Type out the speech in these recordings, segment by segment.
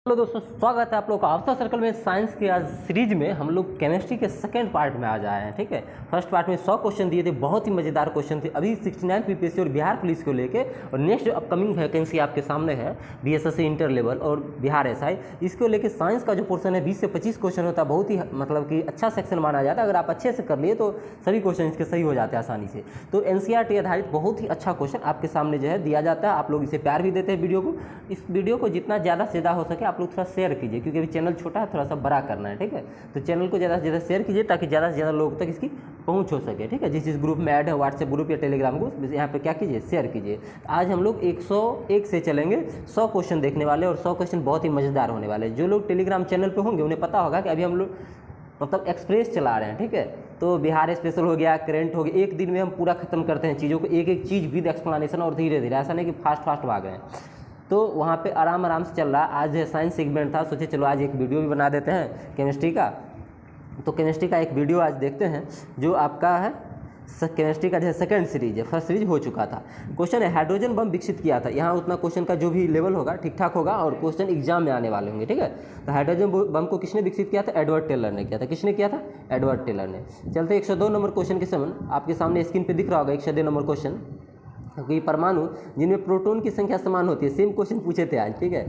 Hello दोस्तों, स्वागत है आप लोग का आफ्टर सर्कल में। साइंस के आज सीरीज में हम लोग केमिस्ट्री के सेकंड पार्ट में आ जाए हैं। ठीक है, फर्स्ट पार्ट में 100 क्वेश्चन दिए थे, बहुत ही मज़ेदार क्वेश्चन थे। अभी 69 पीपीएससी और बिहार पुलिस को लेके और नेक्स्ट जो अपकमिंग वैकेंसी आपके सामने है बीएसएससी इंटर लेवल और बिहार एसआई, इसको लेके साइंस का जो पोर्सन है 20 से 25 क्वेश्चन होता है। बहुत ही मतलब कि अच्छा सेक्शन माना जाता है। अगर आप अच्छे से कर लिए तो सभी क्वेश्चन इसके सही हो जाते हैं आसानी से। तो एनसीईआरटी आधारित बहुत ही अच्छा क्वेश्चन आपके सामने जो है दिया जाता है। आप लोग इसे प्यार भी देते हैं वीडियो को। इस वीडियो को जितना ज़्यादा से ज़्यादा हो सके आप लोग थोड़ा शेयर कीजिए, क्योंकि अभी चैनल छोटा है, थोड़ा सा बड़ा करना है। ठीक है, तो चैनल को ज़्यादा से ज़्यादा शेयर कीजिए ताकि ज़्यादा से ज़्यादा लोग तक इसकी पहुंच हो सके। ठीक है, जिस ग्रुप में ऐड है, व्हाट्सएप ग्रुप या टेलीग्राम ग्रुप, यहाँ पे क्या कीजिए, शेयर कीजिए। आज हम लोग 101 से चलेंगे, 100 क्वेश्चन देखने वाले और 100 क्वेश्चन बहुत ही मज़ेदार होने वाले। जो लोग टेलीग्राम चैनल पर होंगे उन्हें पता होगा कि अभी हम लोग मतलब एक्सप्रेस चला रहे हैं। ठीक है, तो बिहार स्पेशल हो गया, करंट हो गया, एक दिन में हम पूरा खत्म करते हैं चीज़ों को, एक एक चीज़ विद एक्सप्लेनेशन और धीरे धीरे, ऐसा नहीं कि फास्ट भाग गए। तो वहाँ पे आराम से चल रहा। आज साइंस सेगमेंट था, सोचे चलो आज एक वीडियो भी बना देते हैं केमिस्ट्री का। तो केमिस्ट्री का एक वीडियो आज देखते हैं जो आपका है केमिस्ट्री का जो है सेकंड सीरीज है। फर्स्ट सीरीज हो चुका था। क्वेश्चन है हाइड्रोजन बम विकसित किया था। यहाँ उतना क्वेश्चन का जो भी लेवल होगा ठीक ठाक होगा और क्वेश्चन एग्जाम में आने वाले होंगे। ठीक है, तो हाइड्रोजन बम को किसने विकसित किया था? एडवर्ड टेलर ने किया था। किसने किया था? एडवर्ड टेलर ने। चलते 102 नंबर क्वेश्चन के समय आपके सामने स्क्रीन पर दिख रहा होगा 102 नंबर क्वेश्चन। क्योंकि परमाणु जिनमें प्रोटॉन की संख्या समान होती है, सेम क्वेश्चन पूछे थे आज। ठीक है,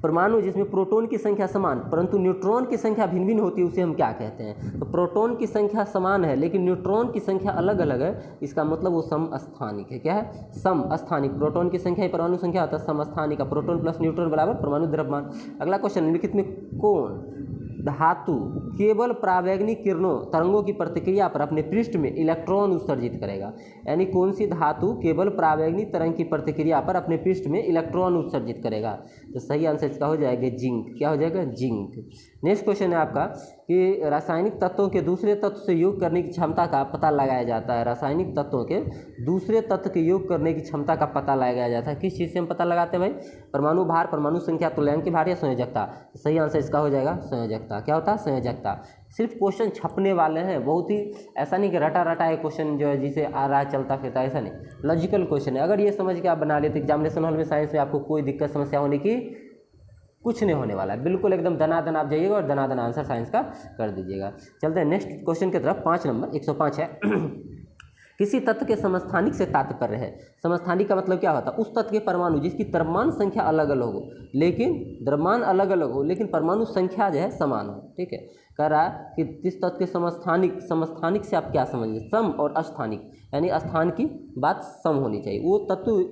परमाणु जिसमें प्रोटॉन की संख्या समान परंतु न्यूट्रॉन की संख्या भिन्न भिन्न होती है उसे हम क्या कहते हैं? तो प्रोटॉन की संख्या समान है लेकिन न्यूट्रॉन की संख्या अलग अलग है, इसका मतलब वो समस्थानिक है। क्या है? समस्थानिक। प्रोटॉन की संख्या ही परमाणु संख्या होता है समस्थानिक का। प्रोटॉन प्लस न्यूट्रॉन बराबर परमाणु द्रव्यमान। अगला क्वेश्चन, निम्नलिखित में कौन धातु केवल परावैंगनिक किरणों तरंगों की प्रतिक्रिया पर अपने पृष्ठ में इलेक्ट्रॉन उत्सर्जित करेगा? यानी कौन सी धातु केवल परावैंगनिक तरंग की प्रतिक्रिया पर अपने पृष्ठ में इलेक्ट्रॉन उत्सर्जित करेगा? तो सही आंसर इसका हो जाएगा जिंक। क्या हो जाएगा? जिंक। नेक्स्ट क्वेश्चन है आपका कि रासायनिक तत्वों के दूसरे तत्व से योग करने की क्षमता का पता लगाया जाता है। रासायनिक तत्वों के दूसरे तत्व के योग करने की क्षमता का पता लगाया जाता है। किस चीज़ से हम पता लगाते हैं भाई? परमाणु भार, परमाणु संख्या, तुल्यांक भार या संयोजकता? सही आंसर इसका हो जाएगा संयोजकता। क्या होता है? संयोजकता। सिर्फ क्वेश्चन छपने वाले हैं, बहुत ही ऐसा नहीं कि रटा रटा है क्वेश्चन जो है जिसे आ रहा है चलता फिरता, ऐसा नहीं, लॉजिकल क्वेश्चन है। अगर ये समझ के आप बना लेते एग्जामिनेशन हॉल में साइंस में आपको कोई दिक्कत समस्या होने की कुछ नहीं होने वाला है। बिल्कुल एकदम दनादन आप जाइएगा और दनादन आंसर साइंस का कर दीजिएगा। चलते हैं नेक्स्ट क्वेश्चन की तरफ। 5 नंबर 105 है। किसी तत्व के समस्थानिक से तात्पर्य है। समस्थानिक का मतलब क्या होता है? उस तत्व के परमाणु जिसकी द्रव्यमान संख्या अलग अलग हो, लेकिन द्रव्यमान अलग अलग हो लेकिन परमाणु संख्या जो है समान हो। ठीक है, कह रहा है कि जिस तत्व के समस्थानिक से आप क्या समझिए? सम और अस्थानिक, यानी स्थान की बात सम होनी चाहिए। वो तत्व,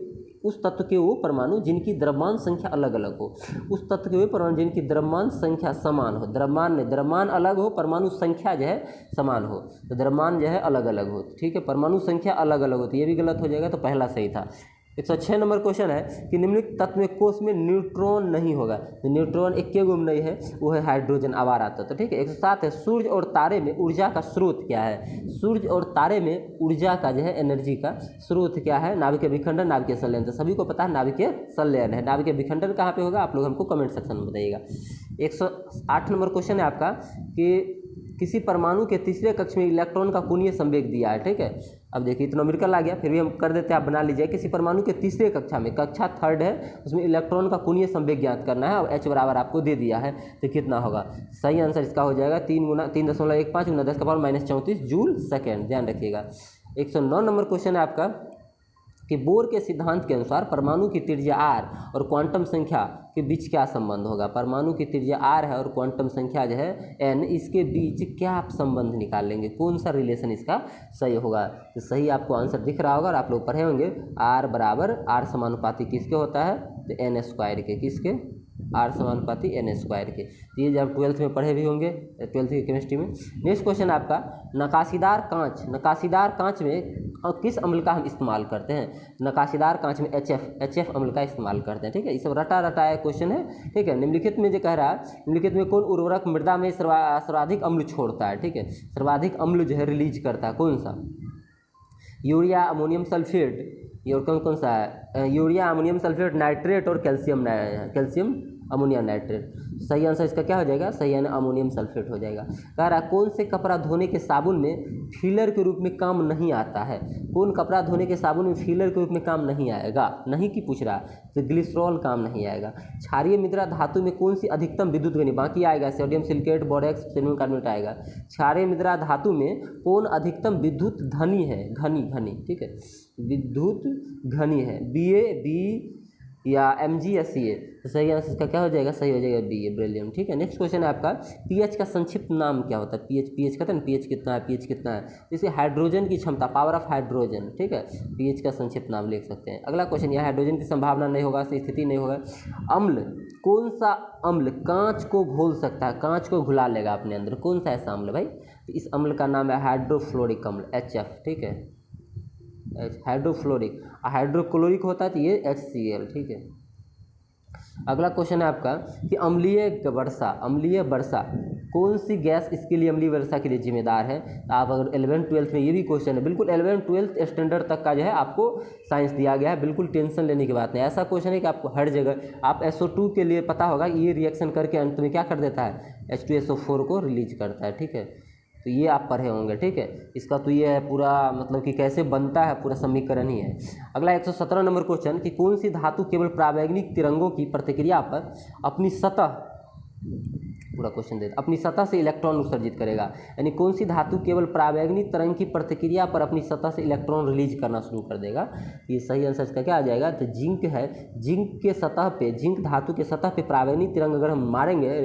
उस तत्व के वो परमाणु जिनकी द्रव्यमान संख्या अलग अलग हो, उस तत्व के वो परमाणु जिनकी द्रव्यमान संख्या समान हो। द्रव्यमान अलग हो, परमाणु संख्या जो है समान हो। तो द्रव्यमान जो है अलग अलग हो। ठीक है, परमाणु संख्या अलग अलग होती है, ये भी गलत हो जाएगा, तो पहला सही था। 106 नंबर क्वेश्चन है कि निम्नलिखित तत्व में कोष में न्यूट्रॉन नहीं होगा। तो न्यूट्रॉन एक के गुम नहीं है, वो है हाइड्रोजन, आवारा तत्व। ठीक है, 107 है सूर्य और तारे में ऊर्जा का स्रोत क्या है? सूर्य और तारे में ऊर्जा का जो है एनर्जी का स्रोत क्या है? नाभिकीय विखंडन, नाभिकीय संलयन। तो सभी को पता है नाभिकीय संलयन है। नाभिकीय विखंडन कहाँ पे होगा? आप लोग हमको कमेंट सेक्शन में बताइएगा। 108 नंबर क्वेश्चन है आपका कि किसी परमाणु के तीसरे कक्ष में इलेक्ट्रॉन का कोणीय संवेग दिया है। ठीक है, अब देखिए इतना न्यूमेरिकल आ गया, फिर भी हम कर देते हैं, आप बना लीजिए। किसी परमाणु के तीसरे कक्षा में, कक्षा थर्ड है, उसमें इलेक्ट्रॉन का कोणीय संवेग ज्ञात करना है और h बराबर आपको दे दिया है, तो कितना होगा? सही आंसर इसका हो जाएगा 3.15 × 10⁻34 जूल सेकेंड। ध्यान रखिएगा। 109 नंबर क्वेश्चन है आपका कि बोर के सिद्धांत के अनुसार परमाणु की त्रिज्या r और क्वांटम संख्या के बीच क्या संबंध होगा? परमाणु की त्रिज्या r है और क्वांटम संख्या जो है n, इसके बीच क्या आप संबंध निकाल लेंगे? कौन सा रिलेशन इसका सही होगा? तो सही आपको आंसर दिख रहा होगा और आप लोग पढ़े होंगे r बराबर r समानुपाती किसके होता है? तो n स्क्वायर के। किसके? r समानुपाती n स्क्वायर के। तो ये जब 12th में पढ़े भी होंगे, 12th की केमिस्ट्री में। नेक्स्ट क्वेश्चन आपका नकाशीदार कांच में किस अम्ल का हम इस्तेमाल करते हैं? नकाशीदार कांच में HF अम्ल का इस्तेमाल करते हैं। ठीक है, ये सब रटा रटाया क्वेश्चन है। ठीक है, निम्नलिखित में जो कह रहा है, निम्नलिखित में कौन उर्वरक मृदा में सर्वाधिक अम्ल छोड़ता है? ठीक है, सर्वाधिक अम्ल जो है रिलीज करता है, कौन सा? यूरिया, अमोनियम सल्फेट, ये और कौन सा है? यूरिया, अमोनियम सल्फेट, नाइट्रेट और कैल्शियम अमोनियम नाइट्रेट। सही आंसर इसका क्या हो जाएगा? सही आंसर अमोनियम सल्फेट हो जाएगा। कह रहा कौन से कपड़ा धोने के साबुन में फीलर के रूप में काम नहीं आता है? कौन कपड़ा धोने के साबुन में फीलर के रूप में काम नहीं आएगा? नहीं की पूछ रहा, तो ग्लिसरॉल काम नहीं आएगा। क्षारीय मृदा धातु में कौन सी अधिकतम विद्युत घनी, बाकी आएगा sodium silicate, borax, silicon carbonate आएगा। क्षारीय मृदा धातु में कौन अधिकतम विद्युत धनी है? घनी, ठीक है, विद्युत घनी है। बी या Mg या Ca, तो सही आंसर इसका क्या हो जाएगा? सही हो जाएगा बी, ब्रिलियंट। ठीक है, नेक्स्ट क्वेश्चन है आपका, पीएच का संक्षिप्त नाम क्या होता है? पीएच कहते हैं ना, पीएच कितना है, पीएच कितना है, जैसे हाइड्रोजन की क्षमता, पावर ऑफ हाइड्रोजन, ठीक है, पीएच का संक्षिप्त नाम लिख सकते हैं। अगला क्वेश्चन, यह हाइड्रोजन की संभावना नहीं होगा, स्थिति नहीं होगा। अम्ल, कौन सा अम्ल कांच को घोल सकता है, कांच को घुला लेगा अपने अंदर? कौन सा ऐसा अम्ल भाई? तो इस अम्ल का नाम है हाइड्रोफ्लोरिक अम्ल, HF, ठीक है, हाइड्रोफ्लोरिक। हाइड्रोक्लोरिक होता है तो ये HCl, ठीक है। अगला क्वेश्चन है आपका कि अम्लीय वर्षा कौन सी गैस इसके लिए, अम्लीय वर्षा के लिए जिम्मेदार है? तो आप अगर 11th-12th में, ये भी क्वेश्चन है बिल्कुल 11th-12th स्टैंडर्ड तक का जो है आपको साइंस दिया गया है, बिल्कुल टेंशन लेने की बात नहीं। ऐसा क्वेश्चन है कि आपको हर जगह, आप SO2 के लिए पता होगा ये रिएक्शन करके अंत में क्या कर देता है? H2SO4 को रिलीज करता है, ठीक है, तो ये आप पढ़े होंगे, ठीक है। इसका तो ये है पूरा, मतलब कि कैसे बनता है पूरा समीकरण ही है। अगला 117 नंबर क्वेश्चन कि कौन सी धातु केवल परावैंगनिक तिरंगों की प्रतिक्रिया पर अपनी सतह, पूरा क्वेश्चन दे, अपनी सतह से इलेक्ट्रॉन उत्सर्जित करेगा? यानी कौन सी धातु केवल परावैंगनिक तरंग की प्रतिक्रिया पर अपनी सतह से इलेक्ट्रॉन रिलीज करना शुरू कर देगा? ये सही आंसर इसका क्या आ जाएगा? तो जिंक है। जिंक के सतह पे, जिंक धातु के सतह पे परावैंगनिक तिरंग अगर हम मारेंगे,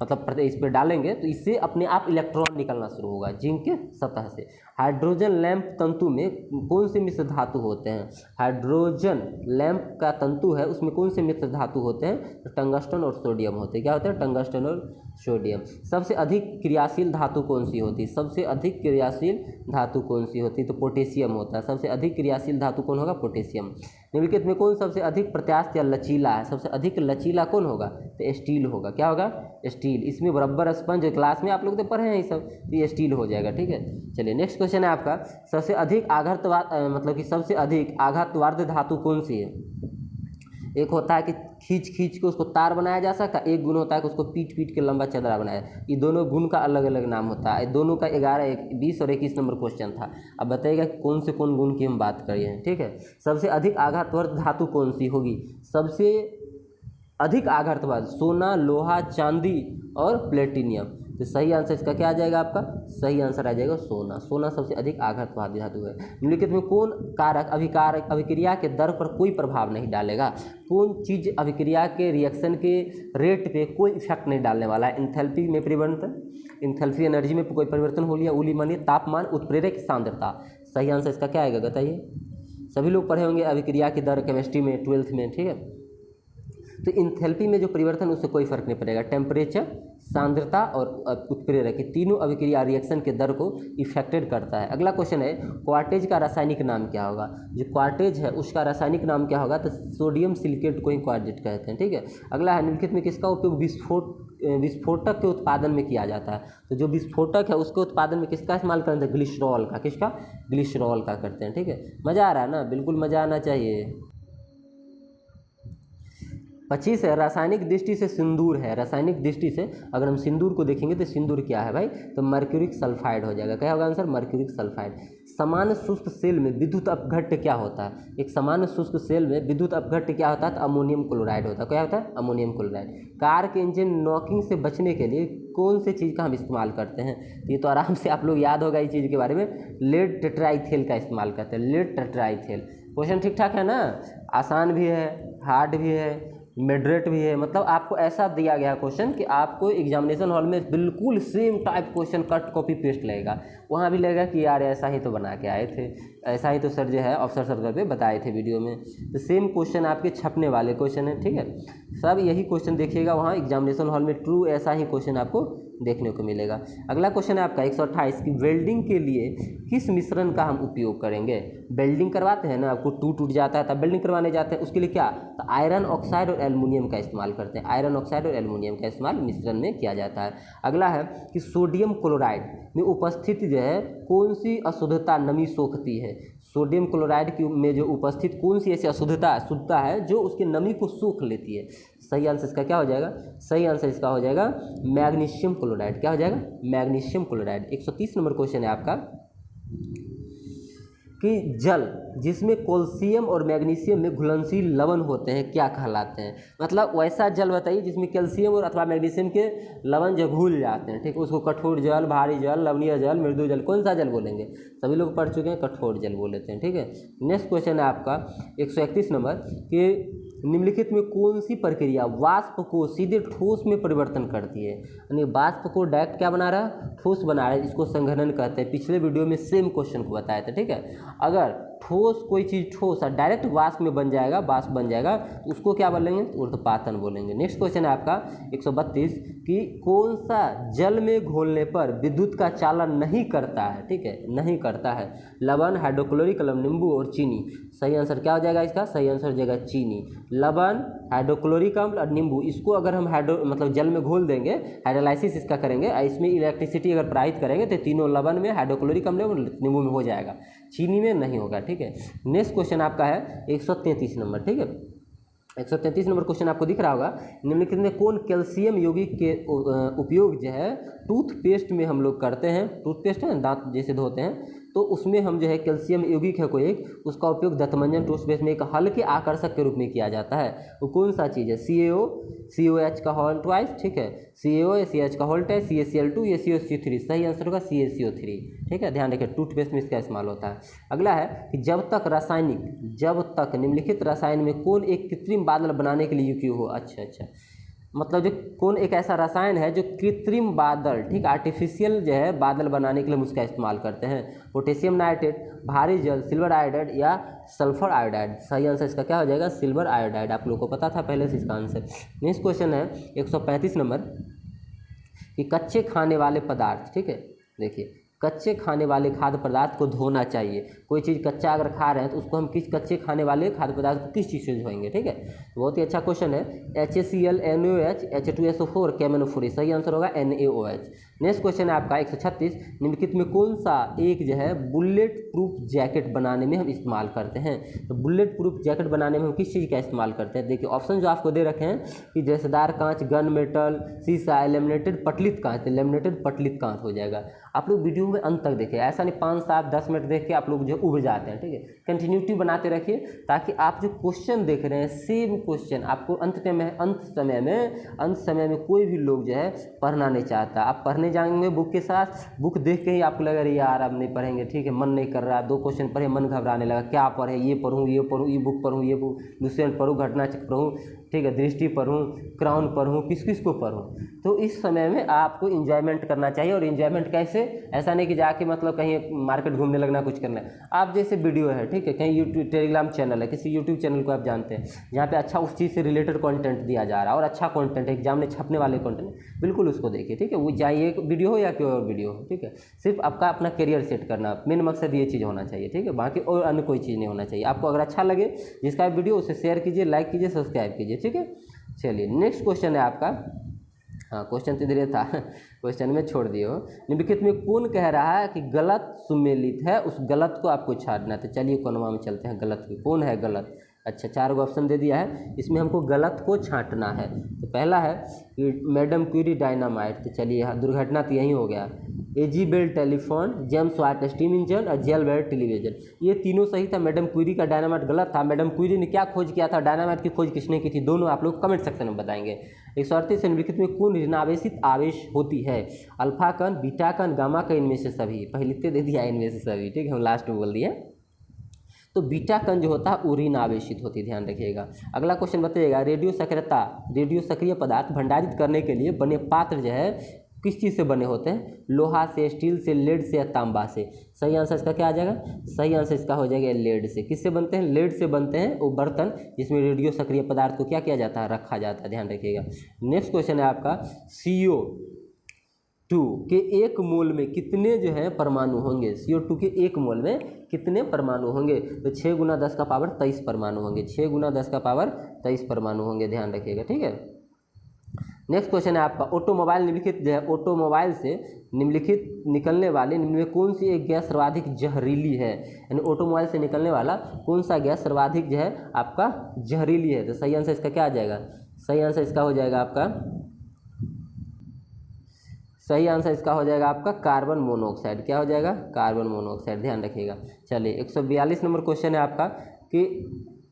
मतलब इस पर डालेंगे, तो इससे अपने आप इलेक्ट्रॉन निकलना शुरू होगा जिंक के सतह से। हाइड्रोजन लैंप तंतु में कौन से मिश्र धातु होते हैं? हाइड्रोजन लैंप का तंतु है, उसमें कौन से मिश्र धातु होते हैं? तो टंगस्टन और सोडियम होते हैं। क्या होते हैं? टंगस्टन और सोडियम। सबसे अधिक क्रियाशील धातु कौन सी होती है? सबसे अधिक क्रियाशील धातु कौन सी होती है? तो पोटेशियम होता है। सबसे अधिक क्रियाशील धातु कौन होगा? पोटेशियम। निम्नलिखित में कौन सबसे अधिक प्रत्यास्थ या लचीला है? सबसे अधिक लचीला कौन होगा? तो स्टील होगा। क्या होगा? स्टील। इसमें रबर स्पंज, क्लास में आप लोग तो पढ़े हैं ये सब, तो ये स्टील हो जाएगा, ठीक है। चलिए नेक्स्ट क्वेश्चन है आपका, सबसे अधिक मतलब कि सबसे अधिक आघातवाद धातु कौन सी है? एक होता है कि खींच के उसको तार बनाया जा सकता है, एक गुण होता है कि उसको पीट के लंबा चदरा बनाया। ये दोनों गुण का अलग अलग नाम होता है। दोनों का 11, 20 और 21 नंबर क्वेश्चन था। अब बताइएगा कौन से कौन गुण की हम बात करिए हैं, ठीक है। सबसे अधिक आघातवर्ध धातु कौन सी होगी? सबसे अधिक आघातवाद सोना, लोहा, चांदी और प्लेटिनियम। तो सही आंसर इसका क्या आ जाएगा आपका? सही आंसर आ जाएगा सोना। सोना सबसे अधिक आघातवादी धातु है। निम्नलिखित में कौन कारक अभिक्रिया के दर पर कोई प्रभाव नहीं डालेगा? कौन चीज़ अभिक्रिया के रिएक्शन के रेट पे कोई इफेक्ट नहीं डालने वाला है? इंथैल्पी में परिवर्तन, इंथैल्पी एनर्जी में कोई परिवर्तन हो लिया, उली मानिए तापमान, उत्प्रेरक सांद्रता। सही आंसर इसका क्या आएगा बताइए? सभी लोग पढ़े होंगे अभिक्रिया की दर केमिस्ट्री में 12th में, ठीक है। तो इंथैल्पी में जो परिवर्तन उससे कोई फर्क नहीं पड़ेगा। टेम्परेचर, सांद्रता और उत्प्रेरक, तीनों अभिक्रिया रिएक्शन के दर को इफेक्टेड करता है। अगला क्वेश्चन है, क्वार्टेज का रासायनिक नाम क्या होगा? जो क्वार्टेज है उसका रासायनिक नाम क्या होगा? तो सोडियम सिलिकेट को ही क्वार्टेज कहते हैं, ठीक है। अगला है, निम्नलिखित में किसका उपयोग विस्फोटक के उत्पादन में किया जाता है? तो जो विस्फोटक है उसके उत्पादन में किसका इस्तेमाल करते हैं? ग्लिसरॉल का। किसका? ग्लिसरॉल का करते हैं, ठीक है। मज़ा आ रहा है ना? बिल्कुल मज़ा आना चाहिए। 25 है, रासायनिक दृष्टि से सिंदूर है। रासायनिक दृष्टि से अगर हम सिंदूर को देखेंगे तो सिंदूर क्या है भाई? तो मर्क्यूरिक सल्फाइड हो जाएगा। क्या होगा आंसर? Mercuric sulphide. सामान्य शुष्क सेल में विद्युत अपघट्य क्या होता है? एक सामान्य शुष्क सेल में विद्युत अपघट्य क्या होता है? तो अमोनियम क्लोराइड होता है। क्या होता है? Ammonium chloride. कार के इंजन नॉकिंग से बचने के लिए कौन से चीज़ का हम इस्तेमाल करते हैं? तो ये तो आराम से आप लोग याद होगा इस चीज़ के बारे में, लेड टेट्राइथेल का इस्तेमाल करते हैं। लेड टेट्राइथेल। क्वेश्चन ठीक ठाक है ना? आसान भी है, हार्ड भी है, मॉडरेट भी है। मतलब आपको ऐसा दिया गया क्वेश्चन कि आपको एग्जामिनेशन हॉल में बिल्कुल same type question cut copy paste लगेगा। वहाँ भी लगेगा कि यार ऐसा ही तो बना के आए थे, ऐसा ही तो सर जो है ऑफिसर सर्कल पे बताए थे वीडियो में। तो सेम क्वेश्चन आपके छपने वाले क्वेश्चन है, ठीक है। सब यही क्वेश्चन देखिएगा वहाँ एग्जामिनेशन हॉल में, ट्रू ऐसा ही क्वेश्चन आपको देखने को मिलेगा। अगला क्वेश्चन है आपका 128 की वेल्डिंग के लिए किस मिश्रण का हम उपयोग करेंगे? वेल्डिंग करवाते हैं ना, आपको टूट जाता है तब वेल्डिंग करवाने जाते हैं, उसके लिए क्या? तो आयरन ऑक्साइड और एल्युमिनियम का इस्तेमाल करते हैं। आयरन ऑक्साइड और एल्युमिनियम का इस्तेमाल मिश्रण में किया जाता है। अगला है कि सोडियम क्लोराइड में उपस्थित जो है कौन सी अशुद्धता नमी सोखती है? सोडियम क्लोराइड की में जो उपस्थित कौन सी ऐसी शुद्धता है जो उसकी नमी को सोख लेती है? सही आंसर इसका क्या हो जाएगा? सही आंसर इसका हो जाएगा मैग्नीशियम क्लोराइड। क्या हो जाएगा? Magnesium chloride. 130 नंबर क्वेश्चन है आपका कि जल जिसमें कैल्शियम और मैग्नीशियम में घुलनशील लवण होते हैं क्या कहलाते हैं? मतलब वैसा जल बताइए जिसमें कैल्शियम और अथवा मैग्नीशियम के लवण जो घुल जाते हैं, ठीक, उसको कठोर जल, भारी जल, लवणीय जल, मृदु जल, कौन सा जल बोलेंगे? सभी लोग पढ़ चुके हैं, कठोर जल बोल लेते हैं, ठीक है। नेक्स्ट क्वेश्चन है आपका 131 नंबर कि निम्नलिखित में कौन सी प्रक्रिया वाष्प को सीधे ठोस में परिवर्तन करती है? यानी वाष्प को डायरेक्ट क्या बना रहा है? ठोस बना रहा है, इसको संघनन कहते हैं। पिछले वीडियो में सेम क्वेश्चन को बताया था, ठीक है। अगर ठोस कोई चीज़ ठोस है डायरेक्ट वाष्प में बन जाएगा, वाष्प बन जाएगा, तो उसको क्या बोलेंगे? ऊर्ध्वपातन बोलेंगे। नेक्स्ट क्वेश्चन है आपका 132 कि कौन सा जल में घोलने पर विद्युत का चालन नहीं करता है? ठीक है, नहीं करता है। लवण, हाइड्रोक्लोरिक अम्ल, नींबू और चीनी। सही आंसर क्या हो जाएगा इसका? सही आंसर हो जाएगा चीनी। लवण, हाइड्रोक्लोरिक अम्ल और नींबू, इसको अगर हम मतलब जल में घोल देंगे, हाइड्रोलाइसिस इसका करेंगे, इसमें इलेक्ट्रिसिटी अगर प्रवाहित करेंगे तो तीनों लवण में, हाइड्रोक्लोरिक अम्ल और नींबू में हो जाएगा, चीनी में नहीं होगा, ठीक है। नेक्स्ट क्वेश्चन आपका है 133 नंबर, ठीक है। 133 नंबर क्वेश्चन आपको दिख रहा होगा, निम्नलिखित में कौन कैल्शियम यौगिक के उपयोग जो है टूथपेस्ट में हम लोग करते हैं? टूथपेस्ट है दांत जैसे धोते हैं, तो उसमें हम जो है कैल्शियम यौगिक है कोई एक, उसका उपयोग दंतमंजन टूथपेस्ट में एक हल्के आकर्षक के रूप में किया जाता है। वो कौन सा चीज़ है? CaO का होल ट्वाइस, ठीक है, CaO CH का होल ट्वाइस, CaCl2, ये CaCO3। सही आंसर होगा CaCO3, ठीक है, ध्यान रखिए, टूथपेस्ट में इसका इस्तेमाल होता है। अगला है कि जब तक निम्नलिखित रसायन में कौन एक कृत्रिम बादल बनाने के लिए उपयोग हो? अच्छा, मतलब जो कौन एक ऐसा रसायन है जो कृत्रिम बादल, ठीक, आर्टिफिशियल जो है बादल बनाने के लिए हम उसका इस्तेमाल करते हैं? पोटेशियम नाइट्रेट, भारी जल, सिल्वर आयोडाइड या सल्फर आयोडाइड। सही आंसर इसका क्या हो जाएगा? Silver iodide. आप लोगों को पता था पहले से इसका आंसर। नेक्स्ट क्वेश्चन है 135 नंबर कि कच्चे खाने वाले पदार्थ, ठीक है, देखिए, कच्चे खाने वाले खाद्य पदार्थ को धोना चाहिए। कोई चीज़ कच्चा अगर खा रहे हैं तो उसको हम किस कच्चे खाने वाले खाद्य पदार्थ को किस चीज़ से धोएंगे? ठीक है, बहुत ही अच्छा क्वेश्चन है। HACl, NaOH, H2SO4, KMnO4। सही आंसर होगा NaOH। नेक्स्ट क्वेश्चन है आपका 136, निम्नलिखित में कौन सा एक जो है बुलेट प्रूफ जैकेट बनाने में हम इस्तेमाल करते हैं? तो बुलेट प्रूफ जैकेट बनाने में हम किस चीज़ का इस्तेमाल करते हैं? देखिए ऑप्शन जो आपको दे रखे हैं कि रेशेदार कांच, गन मेटल, शीशा, लेमिनेटेड पटलित कांच। लेमिनेटेड पटलित कांच हो जाएगा। आप लोग वीडियो में अंत तक देखिए, ऐसा नहीं 5, 7, 10 मिनट देख के आप लोग जो उब जाते हैं, ठीक है। कंटिन्यूटी बनाते रखिए ताकि आप जो क्वेश्चन देख रहे हैं सेम क्वेश्चन आपको अंत समय में कोई भी लोग जो है पढ़ना नहीं चाहता। आप पढ़ने जाएंगे बुक के साथ, बुक देख के ही आपको लगा रही यार अब नहीं पढ़ेंगे, ठीक है, मन नहीं कर रहा, 2 क्वेश्चन पढ़े मन घबराने लगा, क्या पढ़े, ये पढ़ूँ, ये बुक पढ़ूँ, ये बुक लुसेंट पढ़ूँ, घटनाचक्र पढ़ूँ, ठीक है, दृष्टि पढ़ूँ, क्राउन पढ़ूँ, किस को पढ़ूँ। तो इस समय में आपको इंजॉयमेंट करना चाहिए। और इंजॉयमेंट कैसे? ऐसा नहीं कि जाके मतलब कहीं मार्केट घूमने लगना, कुछ करना है। आप जैसे वीडियो है, ठीक है, कहीं यूट्यूब टेलीग्राम चैनल है, किसी यूट्यूब चैनल को आप जानते हैं जहाँ पे अच्छा उस चीज़ से रिलेटेड कंटेंट दिया जा रहा है और अच्छा कंटेंट है, एग्जाम में छपने वाले कंटेंट, बिल्कुल उसको देखिए, ठीक है। वो जाइए वीडियो हो या कोई और वीडियो हो, ठीक है, सिर्फ आपका अपना करियर सेट करना मेन मकसद ये चीज़ होना चाहिए, ठीक है, बाकी और अन्य कोई चीज़ नहीं होना चाहिए। आपको अगर अच्छा लगे जिसका वीडियो उसे शेयर कीजिए, लाइक कीजिए, सब्सक्राइब कीजिए, ठीक है। चलिए नेक्स्ट क्वेश्चन है आपका, हाँ क्वेश्चन तो इधर था, क्वेश्चन में छोड़ दिए हो। निम्नलिखित में कौन कह रहा है कि गलत सुमेलित है, उस गलत को आपको छांटना है? तो चलिए कोनमा में चलते हैं, गलत की कौन है गलत? अच्छा 4 ऑप्शन दे दिया है, इसमें हमको गलत को छांटना है। तो पहला है कि मैडम क्यूरी डायनामाइट, तो चलिए दुर्घटना तो यही हो गया। AG Bell telephone, James Watt steam engine और जेल बेल टेलीविजन, ये तीनों सही था। मैडम क्यूरी का डायनामाइट गलत था। मैडम क्यूरी ने क्या खोज किया था? डायनामाइट की खोज किसने की थी? दोनों आप लोग कमेंट सेक्शन में बताएंगे। 138 निम्नलिखित में कौन ऋणावेशित आवेश होती है? अल्फा कण, बीटा कण, गामा कण, इनमें से सभी। पहले तो दे दिया इनमें से सभी, ठीक है, हम लास्ट में बोल दिए। तो बीटा कण जो होता है वो ऋण आवेशित होती है, ध्यान रखिएगा। अगला क्वेश्चन बताइएगा, रेडियो सक्रिय पदार्थ भंडारित करने के लिए बने पात्र जो है किस चीज़ से बने होते हैं? लोहा से, स्टील से, लेड से या तांबा से। सही आंसर इसका क्या आ जाएगा? सही आंसर इसका हो जाएगा लेड से। किससे बनते हैं? लेड से बनते हैं वो बर्तन जिसमें रेडियो सक्रिय पदार्थ को क्या किया जाता है? रखा जाता है, ध्यान रखिएगा। नेक्स्ट क्वेश्चन है आपका, CO2 के 1 मोल में कितने जो है परमाणु होंगे? CO2 के 1 मोल में कितने परमाणु होंगे? तो 6 × 10 का पावर 23 परमाणु होंगे। 6 × 10 का पावर 23 परमाणु होंगे, ध्यान रखिएगा, ठीक है। नेक्स्ट क्वेश्चन है आपका, ऑटोमोबाइल निम्नलिखित जो है ऑटोमोबाइल से निम्नलिखित निकलने वाले निम्न में कौन सी एक गैस सर्वाधिक जहरीली है, यानी ऑटोमोबाइल से निकलने वाला कौन सा गैस सर्वाधिक जो है आपका जहरीली है। तो सही आंसर इसका क्या आ जाएगा, सही आंसर इसका हो जाएगा आपका, सही आंसर इसका हो जाएगा आपका कार्बन मोनोऑक्साइड। क्या हो जाएगा, कार्बन मोनोऑक्साइड, ध्यान रखिएगा। चलिए 142 नंबर क्वेश्चन है आपका कि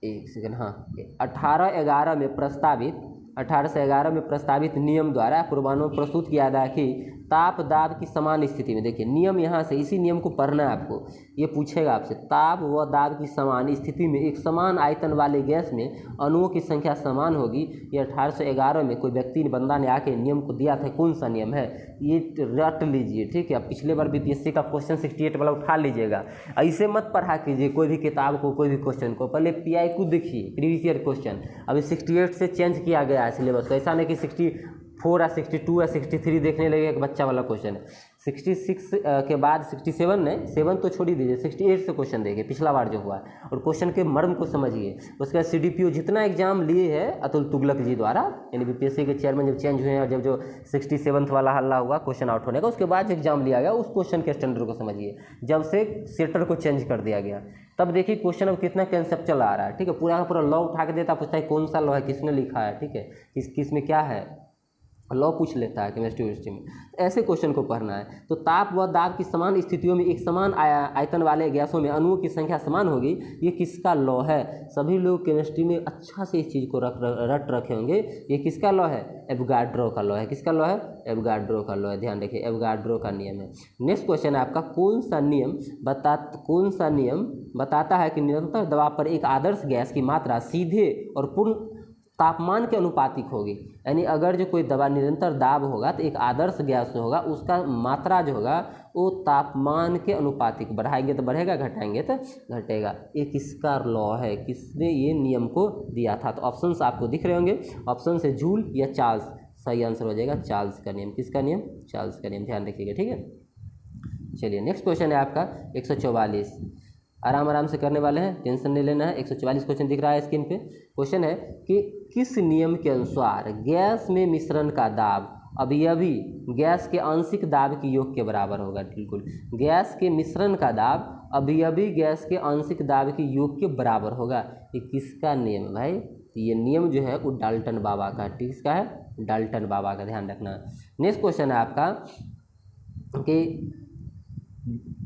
एक सेकंड, हाँ, 1811 में प्रस्तावित 1811 में प्रस्तावित नियम द्वारा पूर्वानुमान प्रस्तुत किया गया कि ताप दाब की समान स्थिति में, देखिए नियम यहाँ से इसी नियम को पढ़ना है आपको, ये पूछेगा आपसे, ताप व दाब की समान स्थिति में एक समान आयतन वाले गैस में अणुओं की संख्या समान होगी। ये 1811 में कोई व्यक्ति बंदा ने आके नियम को दिया था, कौन सा नियम है ये रट लीजिए, ठीक है। पिछले बार बीपीएससी का क्वेश्चन 68 वाला उठा लीजिएगा, ऐसे मत पढ़ा कीजिए कोई भी किताब को, कोई भी क्वेश्चन को, पहले PIQ देखिए, प्रीवियस ईयर क्वेश्चन। अभी 68 से चेंज किया गया है सिलेबस को, ऐसा नहीं कि 64 या 62 या 63 देखने लगे एक बच्चा वाला क्वेश्चन है। 66 के बाद 67 ने 7 तो छोड़ ही दीजिए, 68 से क्वेश्चन देखिए पिछला बार जो हुआ है, और क्वेश्चन के मर्म को समझिए। उसके बाद CDPO जितना एग्जाम लिए है अतुल तुगलक जी द्वारा, यानी बीपीएससी के चेयरमैन जब चेंज हुए हैं और जब जो 67 वाला हल्ला हुआ क्वेश्चन आउट होने का, उसके बाद जो एग्जाम लिया गया उस क्वेश्चन के स्टैंडर्ड को समझिए। जब से सेटर को चेंज कर दिया गया तब देखिए क्वेश्चन अब कितना कंसेप्चुअल आ रहा है, ठीक है। पूरा का पूरा लॉ उठा के देता, पूछता है कौन सा लॉ है, किसने लिखा है, ठीक है, किस में क्या है, लॉ पूछ लेता है केमिस्ट्री में। ऐसे क्वेश्चन को पढ़ना है। तो ताप व दाब की समान स्थितियों में एक समान आयतन वाले गैसों में अणुओं की संख्या समान होगी, ये किसका लॉ है। सभी लोग केमिस्ट्री में अच्छा से इस चीज़ को रट रखे होंगे। ये किसका लॉ है, एवोगाड्रो का लॉ है। किसका लॉ है, एवोगाड्रो का लॉ है, ध्यान रखिए, एवोगाड्रो का नियम है। नेक्स्ट क्वेश्चन है आपका, कौन सा नियम बताता है कि निरंतर दबाव पर एक आदर्श गैस की मात्रा सीधे और पूर्ण तापमान के अनुपातिक होगी। यानी अगर जो कोई दवा निरंतर दाब होगा तो एक आदर्श गैस होगा, उसका मात्रा जो होगा वो तापमान के अनुपातिक, बढ़ाएंगे तो बढ़ेगा, घटाएंगे तो घटेगा। ये किसका लॉ है, किसने ये नियम को दिया था। तो ऑप्शंस आपको दिख रहे होंगे, ऑप्शन से जूल या चार्ल्स, सही आंसर हो जाएगा चार्ल्स का नियम। किसका नियम, चार्ल्स का नियम, ध्यान रखिएगा, ठीक है। चलिए नेक्स्ट क्वेश्चन है आपका 144, आराम से करने वाले हैं, टेंशन नहीं लेना है। 144 क्वेश्चन दिख रहा है स्क्रीन पे। क्वेश्चन है कि किस नियम के अनुसार गैस में मिश्रण का दाब अवयवी गैस के आंशिक दाब के योग के बराबर होगा। बिल्कुल, गैस के मिश्रण का दाब अवयवी गैस के आंशिक दाब के योग के बराबर होगा। ये किसका नियम है भाई, ये नियम जो है वो डाल्टन बाबा का, किसका है, डाल्टन बाबा का, ध्यान रखना। नेक्स्ट क्वेश्चन है आपका कि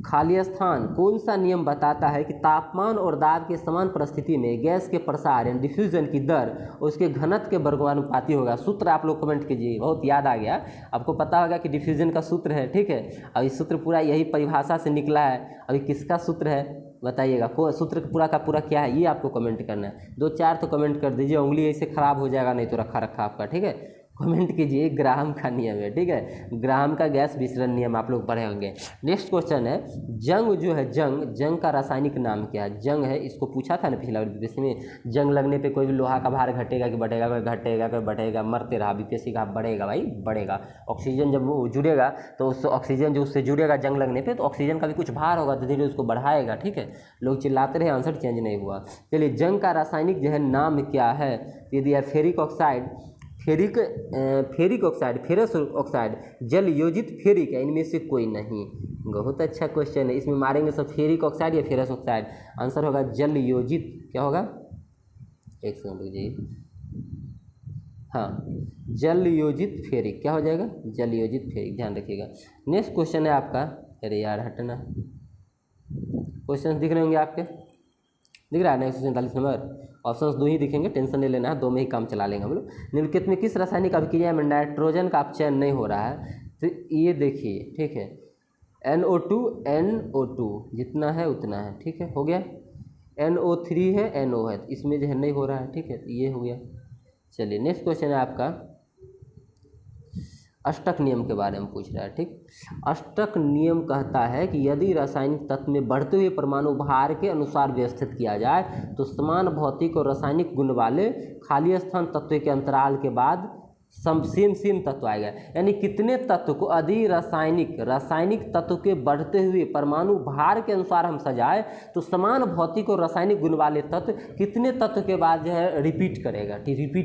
खाली स्थान कौन सा नियम बताता है कि तापमान और दाब के समान परिस्थिति में गैस के प्रसार यानी डिफ्यूजन की दर और उसके घनत्व के वर्गानुपाती होगा। सूत्र आप लोग कमेंट कीजिए, बहुत याद आ गया आपको, पता होगा कि डिफ्यूजन का सूत्र है, ठीक है। अब इस सूत्र पूरा यही परिभाषा से निकला है। अभी किसका सूत्र है बताइएगा, को सूत्र पूरा का पूरा क्या है ये आपको कमेंट करना है। 2-4 तो कमेंट कर दीजिए, उंगली ऐसे खराब हो जाएगा नहीं तो रखा आपका, ठीक है। कमेंट कीजिए, ग्राहम का नियम है, ठीक है, ग्राहम का गैस विसरण नियम आप लोग पढ़े होंगे। नेक्स्ट क्वेश्चन है, जंग जो है, जंग का रासायनिक नाम क्या है। जंग है, इसको पूछा था ना पिछला बीपीएससी में, जंग लगने पे कोई भी लोहा का भार घटेगा कि बढ़ेगा, कोई घटेगा कोई बढ़ेगा, मरते रहा, बीपीएससी का बढ़ेगा भाई, बढ़ेगा। ऑक्सीजन जब वो जुड़ेगा तो उस ऑक्सीजन जो उससे जुड़ेगा जंग लगने पे, तो ऑक्सीजन का भी कुछ भार होगा, धीरे धीरे उसको बढ़ाएगा, ठीक है। लोग चिल्लाते रहे, आंसर चेंज नहीं हुआ। चलिए, जंग का रासायनिक जो है नाम क्या है, यदि है ferric oxide, ferric oxide, ferrous oxide, जल योजित फेरिक है, इनमें से कोई नहीं। बहुत अच्छा क्वेश्चन है, इसमें मारेंगे सब फेरिक ऑक्साइड या फेरस ऑक्साइड, आंसर होगा जल योजित। क्या होगा, एक सेकंड रुकिए, हाँ, जल योजित फेरिक, क्या हो जाएगा, जल योजित फेरिक, ध्यान रखिएगा। नेक्स्ट क्वेश्चन है आपका, अरे यार हटना, क्वेश्चन दिख रहे होंगे आपके, दिख रहा है ना 147 नंबर। ऑप्शंस 2 ही दिखेंगे, टेंशन नहीं लेना है, 2 में ही काम चला लेंगे हम लोग। निम्नलिखित में किस रासायनिक अभिक्रिया में नाइट्रोजन का अपचयन नहीं हो रहा है। तो ये देखिए, ठीक है, NO2 जितना है उतना है, ठीक है, हो गया। NO3 है, NO है, इसमें जो है नहीं हो रहा है, ठीक है, ये हो गया। चलिए नेक्स्ट क्वेश्चन है आपका, अष्टक नियम के बारे में पूछ रहा है, ठीक। अष्टक नियम कहता है कि यदि रासायनिक तत्व में बढ़ते हुए परमाणु भार के अनुसार व्यवस्थित किया जाए तो समान भौतिक और रासायनिक गुण वाले खाली स्थान तत्व के अंतराल के बाद सेम तत्व आएगा। यानी कितने तत्व को यदि रासायनिक तत्व के बढ़ते हुए परमाणु भार के अनुसार हम सजाए तो समान भौतिक और रासायनिक गुण वाले तत्व कितने तत्व के बाद जो है रिपीट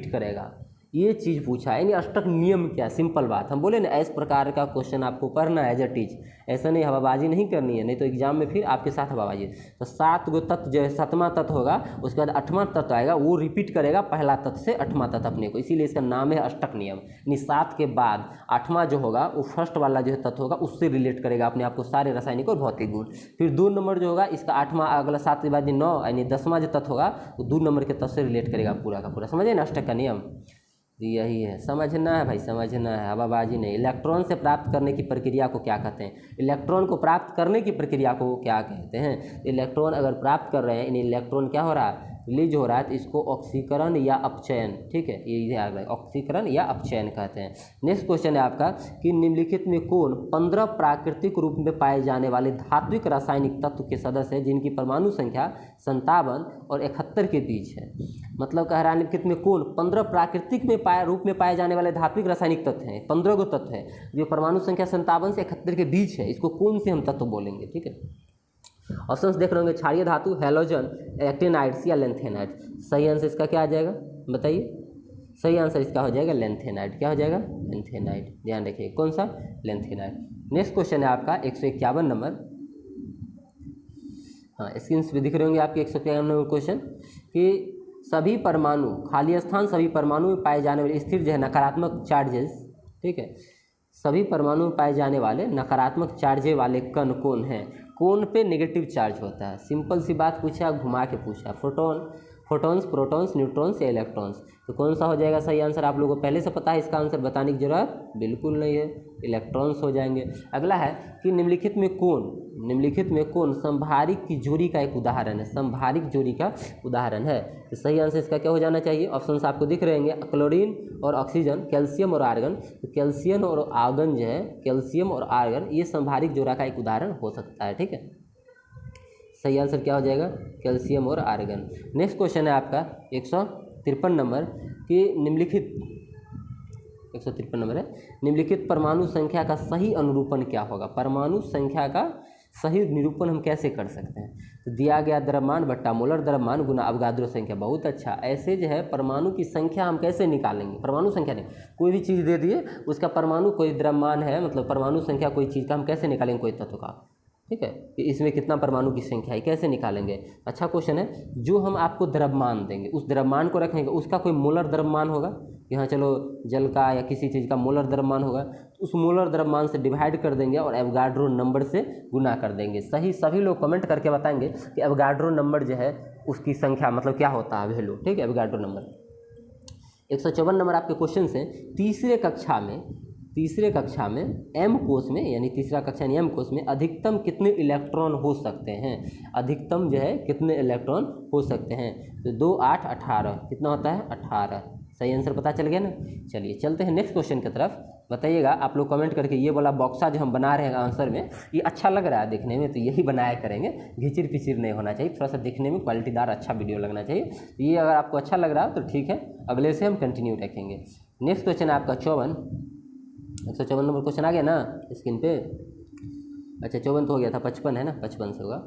करेगा। ये चीज़ पूछा है, यानी अष्टक नियम क्या, सिंपल बात। हम बोले ना इस प्रकार का क्वेश्चन आपको पढ़ना है एज इट इज, ऐसा नहीं हवाबाजी नहीं करनी है, नहीं तो एग्जाम में फिर आपके साथ हवाबाजी। तो 7 गो तत्व जो है 7वां तत्व होगा, उसके बाद 8वां तत्व आएगा, वो रिपीट करेगा पहला तत्व से 8वां तत्व अपने को, इसीलिए इसका नाम है अष्टक नियम। यानी 7 के बाद 8वां जो होगा वो फर्स्ट वाला जो है तत्व होगा उससे रिलेट करेगा अपने आप को सारे रासायनिक और भौतिक गुण। फिर 2 नंबर जो होगा इसका 8वां, अगला 7 के बाद 9 यानी 10वां जो तत्व होगा वो 2 नंबर के तत्व से रिलेट करेगा पूरा का पूरा। समझे ना अष्टक का नियम, यही है, समझना है भाई, समझना है, हवाबाजी नहीं। इलेक्ट्रॉन से प्राप्त करने की प्रक्रिया को क्या कहते हैं, इलेक्ट्रॉन को प्राप्त करने की प्रक्रिया को क्या कहते हैं। इलेक्ट्रॉन अगर प्राप्त कर रहे हैं, इन इलेक्ट्रॉन क्या हो रहा है, रिलीज हो रहा है, तो इसको ऑक्सीकरण या अपचयन, ठीक है, ये याद रखें, ऑक्सीकरण या अपचयन कहते हैं। नेक्स्ट क्वेश्चन है आपका कि निम्नलिखित में कौन 15 प्राकृतिक रूप में पाए जाने वाले धात्विक रासायनिक तत्व के सदस्य हैं जिनकी परमाणु संख्या 57 और 71 के बीच है। मतलब कह रहा है निम्नलिखित में कौन 15 प्राकृतिक में रूप में पाए जाने वाले धात्विक रासायनिक तत्व हैं, 15 गो तत्व है जो परमाणु संख्या 57 से 71 के बीच है, इसको कौन से हम तत्व बोलेंगे, ठीक है। ऑप्शंस देख रहे होंगे, क्षारीय धातु, हैलोजन, एक्टिनाइड्स या लेंथेनाइड्स। सही आंसर इसका क्या आ जाएगा बताइए, सही आंसर इसका हो जाएगा लेंथेनाइड। क्या हो जाएगा, लेंथेनाइड, ध्यान रखिए कौन सा, लेंथेनाइड। नेक्स्ट क्वेश्चन है आपका 151 नंबर, हाँ स्क्रीन पे दिख रहे होंगे आपके 151 नंबर क्वेश्चन कि सभी परमाणु खाली स्थान, सभी परमाणु में पाए जाने वाले स्थिर जो है नकारात्मक चार्जेस, ठीक है, सभी परमाणु में पाए जाने वाले नकारात्मक चार्जे वाले कण कौन हैं, कौन पे नेगेटिव चार्ज होता है। सिंपल सी बात पूछा, घुमा के पूछा, फोटॉन्स, प्रोटॉन्स, न्यूट्रॉन्स या इलेक्ट्रॉन्स। तो कौन सा हो जाएगा सही आंसर, आप लोगों को पहले से पता है, इसका आंसर बताने की जरूरत बिल्कुल नहीं है, इलेक्ट्रॉन्स हो जाएंगे। अगला है कि निम्नलिखित में कौन संभारिक की जोड़ी का एक उदाहरण है, संभारिक जोड़ी का उदाहरण है। तो सही आंसर इसका क्या हो जाना चाहिए, ऑप्शंस आपको दिख रहे होंगे, क्लोरीन और ऑक्सीजन, कैल्शियम और आर्गन। तो कैल्शियम और आर्गन जो है, कैल्शियम और आर्गन ये संभारिक जोड़ा का एक उदाहरण हो सकता है, ठीक है। सही आंसर क्या हो जाएगा, कैल्शियम और आर्गन। नेक्स्ट क्वेश्चन है आपका 153 नंबर कि निम्नलिखित 153 नंबर है, निम्नलिखित परमाणु संख्या का सही अनुरूपण क्या होगा। परमाणु संख्या का सही निरूपण हम कैसे कर सकते हैं। तो दिया गया द्रव्यमान बट्टा मोलर द्रव्यमान गुना अवगाद्रो संख्या। बहुत अच्छा, ऐसे जो है परमाणु की संख्या हम कैसे निकालेंगे, परमाणु संख्या नहीं, कोई भी चीज़ दे दिए उसका परमाणु कोई द्रव्यमान है, मतलब परमाणु संख्या कोई चीज़ का हम कैसे निकालेंगे, कोई तत्व का, ठीक है, कि इसमें कितना परमाणु की संख्या है, कैसे निकालेंगे। अच्छा क्वेश्चन है, जो हम आपको द्रव्यमान देंगे उस द्रव्यमान को रखेंगे, उसका कोई मोलर द्रव्यमान होगा, यहाँ चलो जल का या किसी चीज़ का मोलर द्रव्यमान होगा, तो उस मोलर द्रव्यमान से डिवाइड कर देंगे और एवोगाड्रो नंबर से गुना कर देंगे। सही, सभी लोग कमेंट करके बताएंगे कि एवोगाड्रो नंबर जो है उसकी संख्या मतलब क्या होता है, वैल्यू, ठीक है, एवोगाड्रो नंबर। 154 नंबर आपके क्वेश्चन से, तीसरे कक्षा में एम कोष में, यानी तीसरा कक्षा एम कोष में अधिकतम कितने इलेक्ट्रॉन हो सकते हैं, अधिकतम जो है कितने इलेक्ट्रॉन हो सकते हैं। तो 2, 8, 18 कितना होता है, 18। सही आंसर पता चल गया ना। चलिए चलते हैं नेक्स्ट क्वेश्चन की तरफ। बताइएगा आप लोग कमेंट करके, ये वाला बॉक्सा जो हम बना रहे हैं आंसर में, ये अच्छा लग रहा है देखने में, तो यही बनाया करेंगे, घिचिर पिचिर नहीं होना चाहिए, थोड़ा सा दिखने में क्वालिटीदार अच्छा वीडियो लगना चाहिए। तो ये अगर आपको अच्छा लग रहा है तो ठीक है, अगले से हम कंटिन्यू रखेंगे। नेक्स्ट क्वेश्चन है आपका 154 नंबर क्वेश्चन आ गया ना स्क्रीन पे। अच्छा 54 तो हो गया था, 55 है ना, 55 से होगा।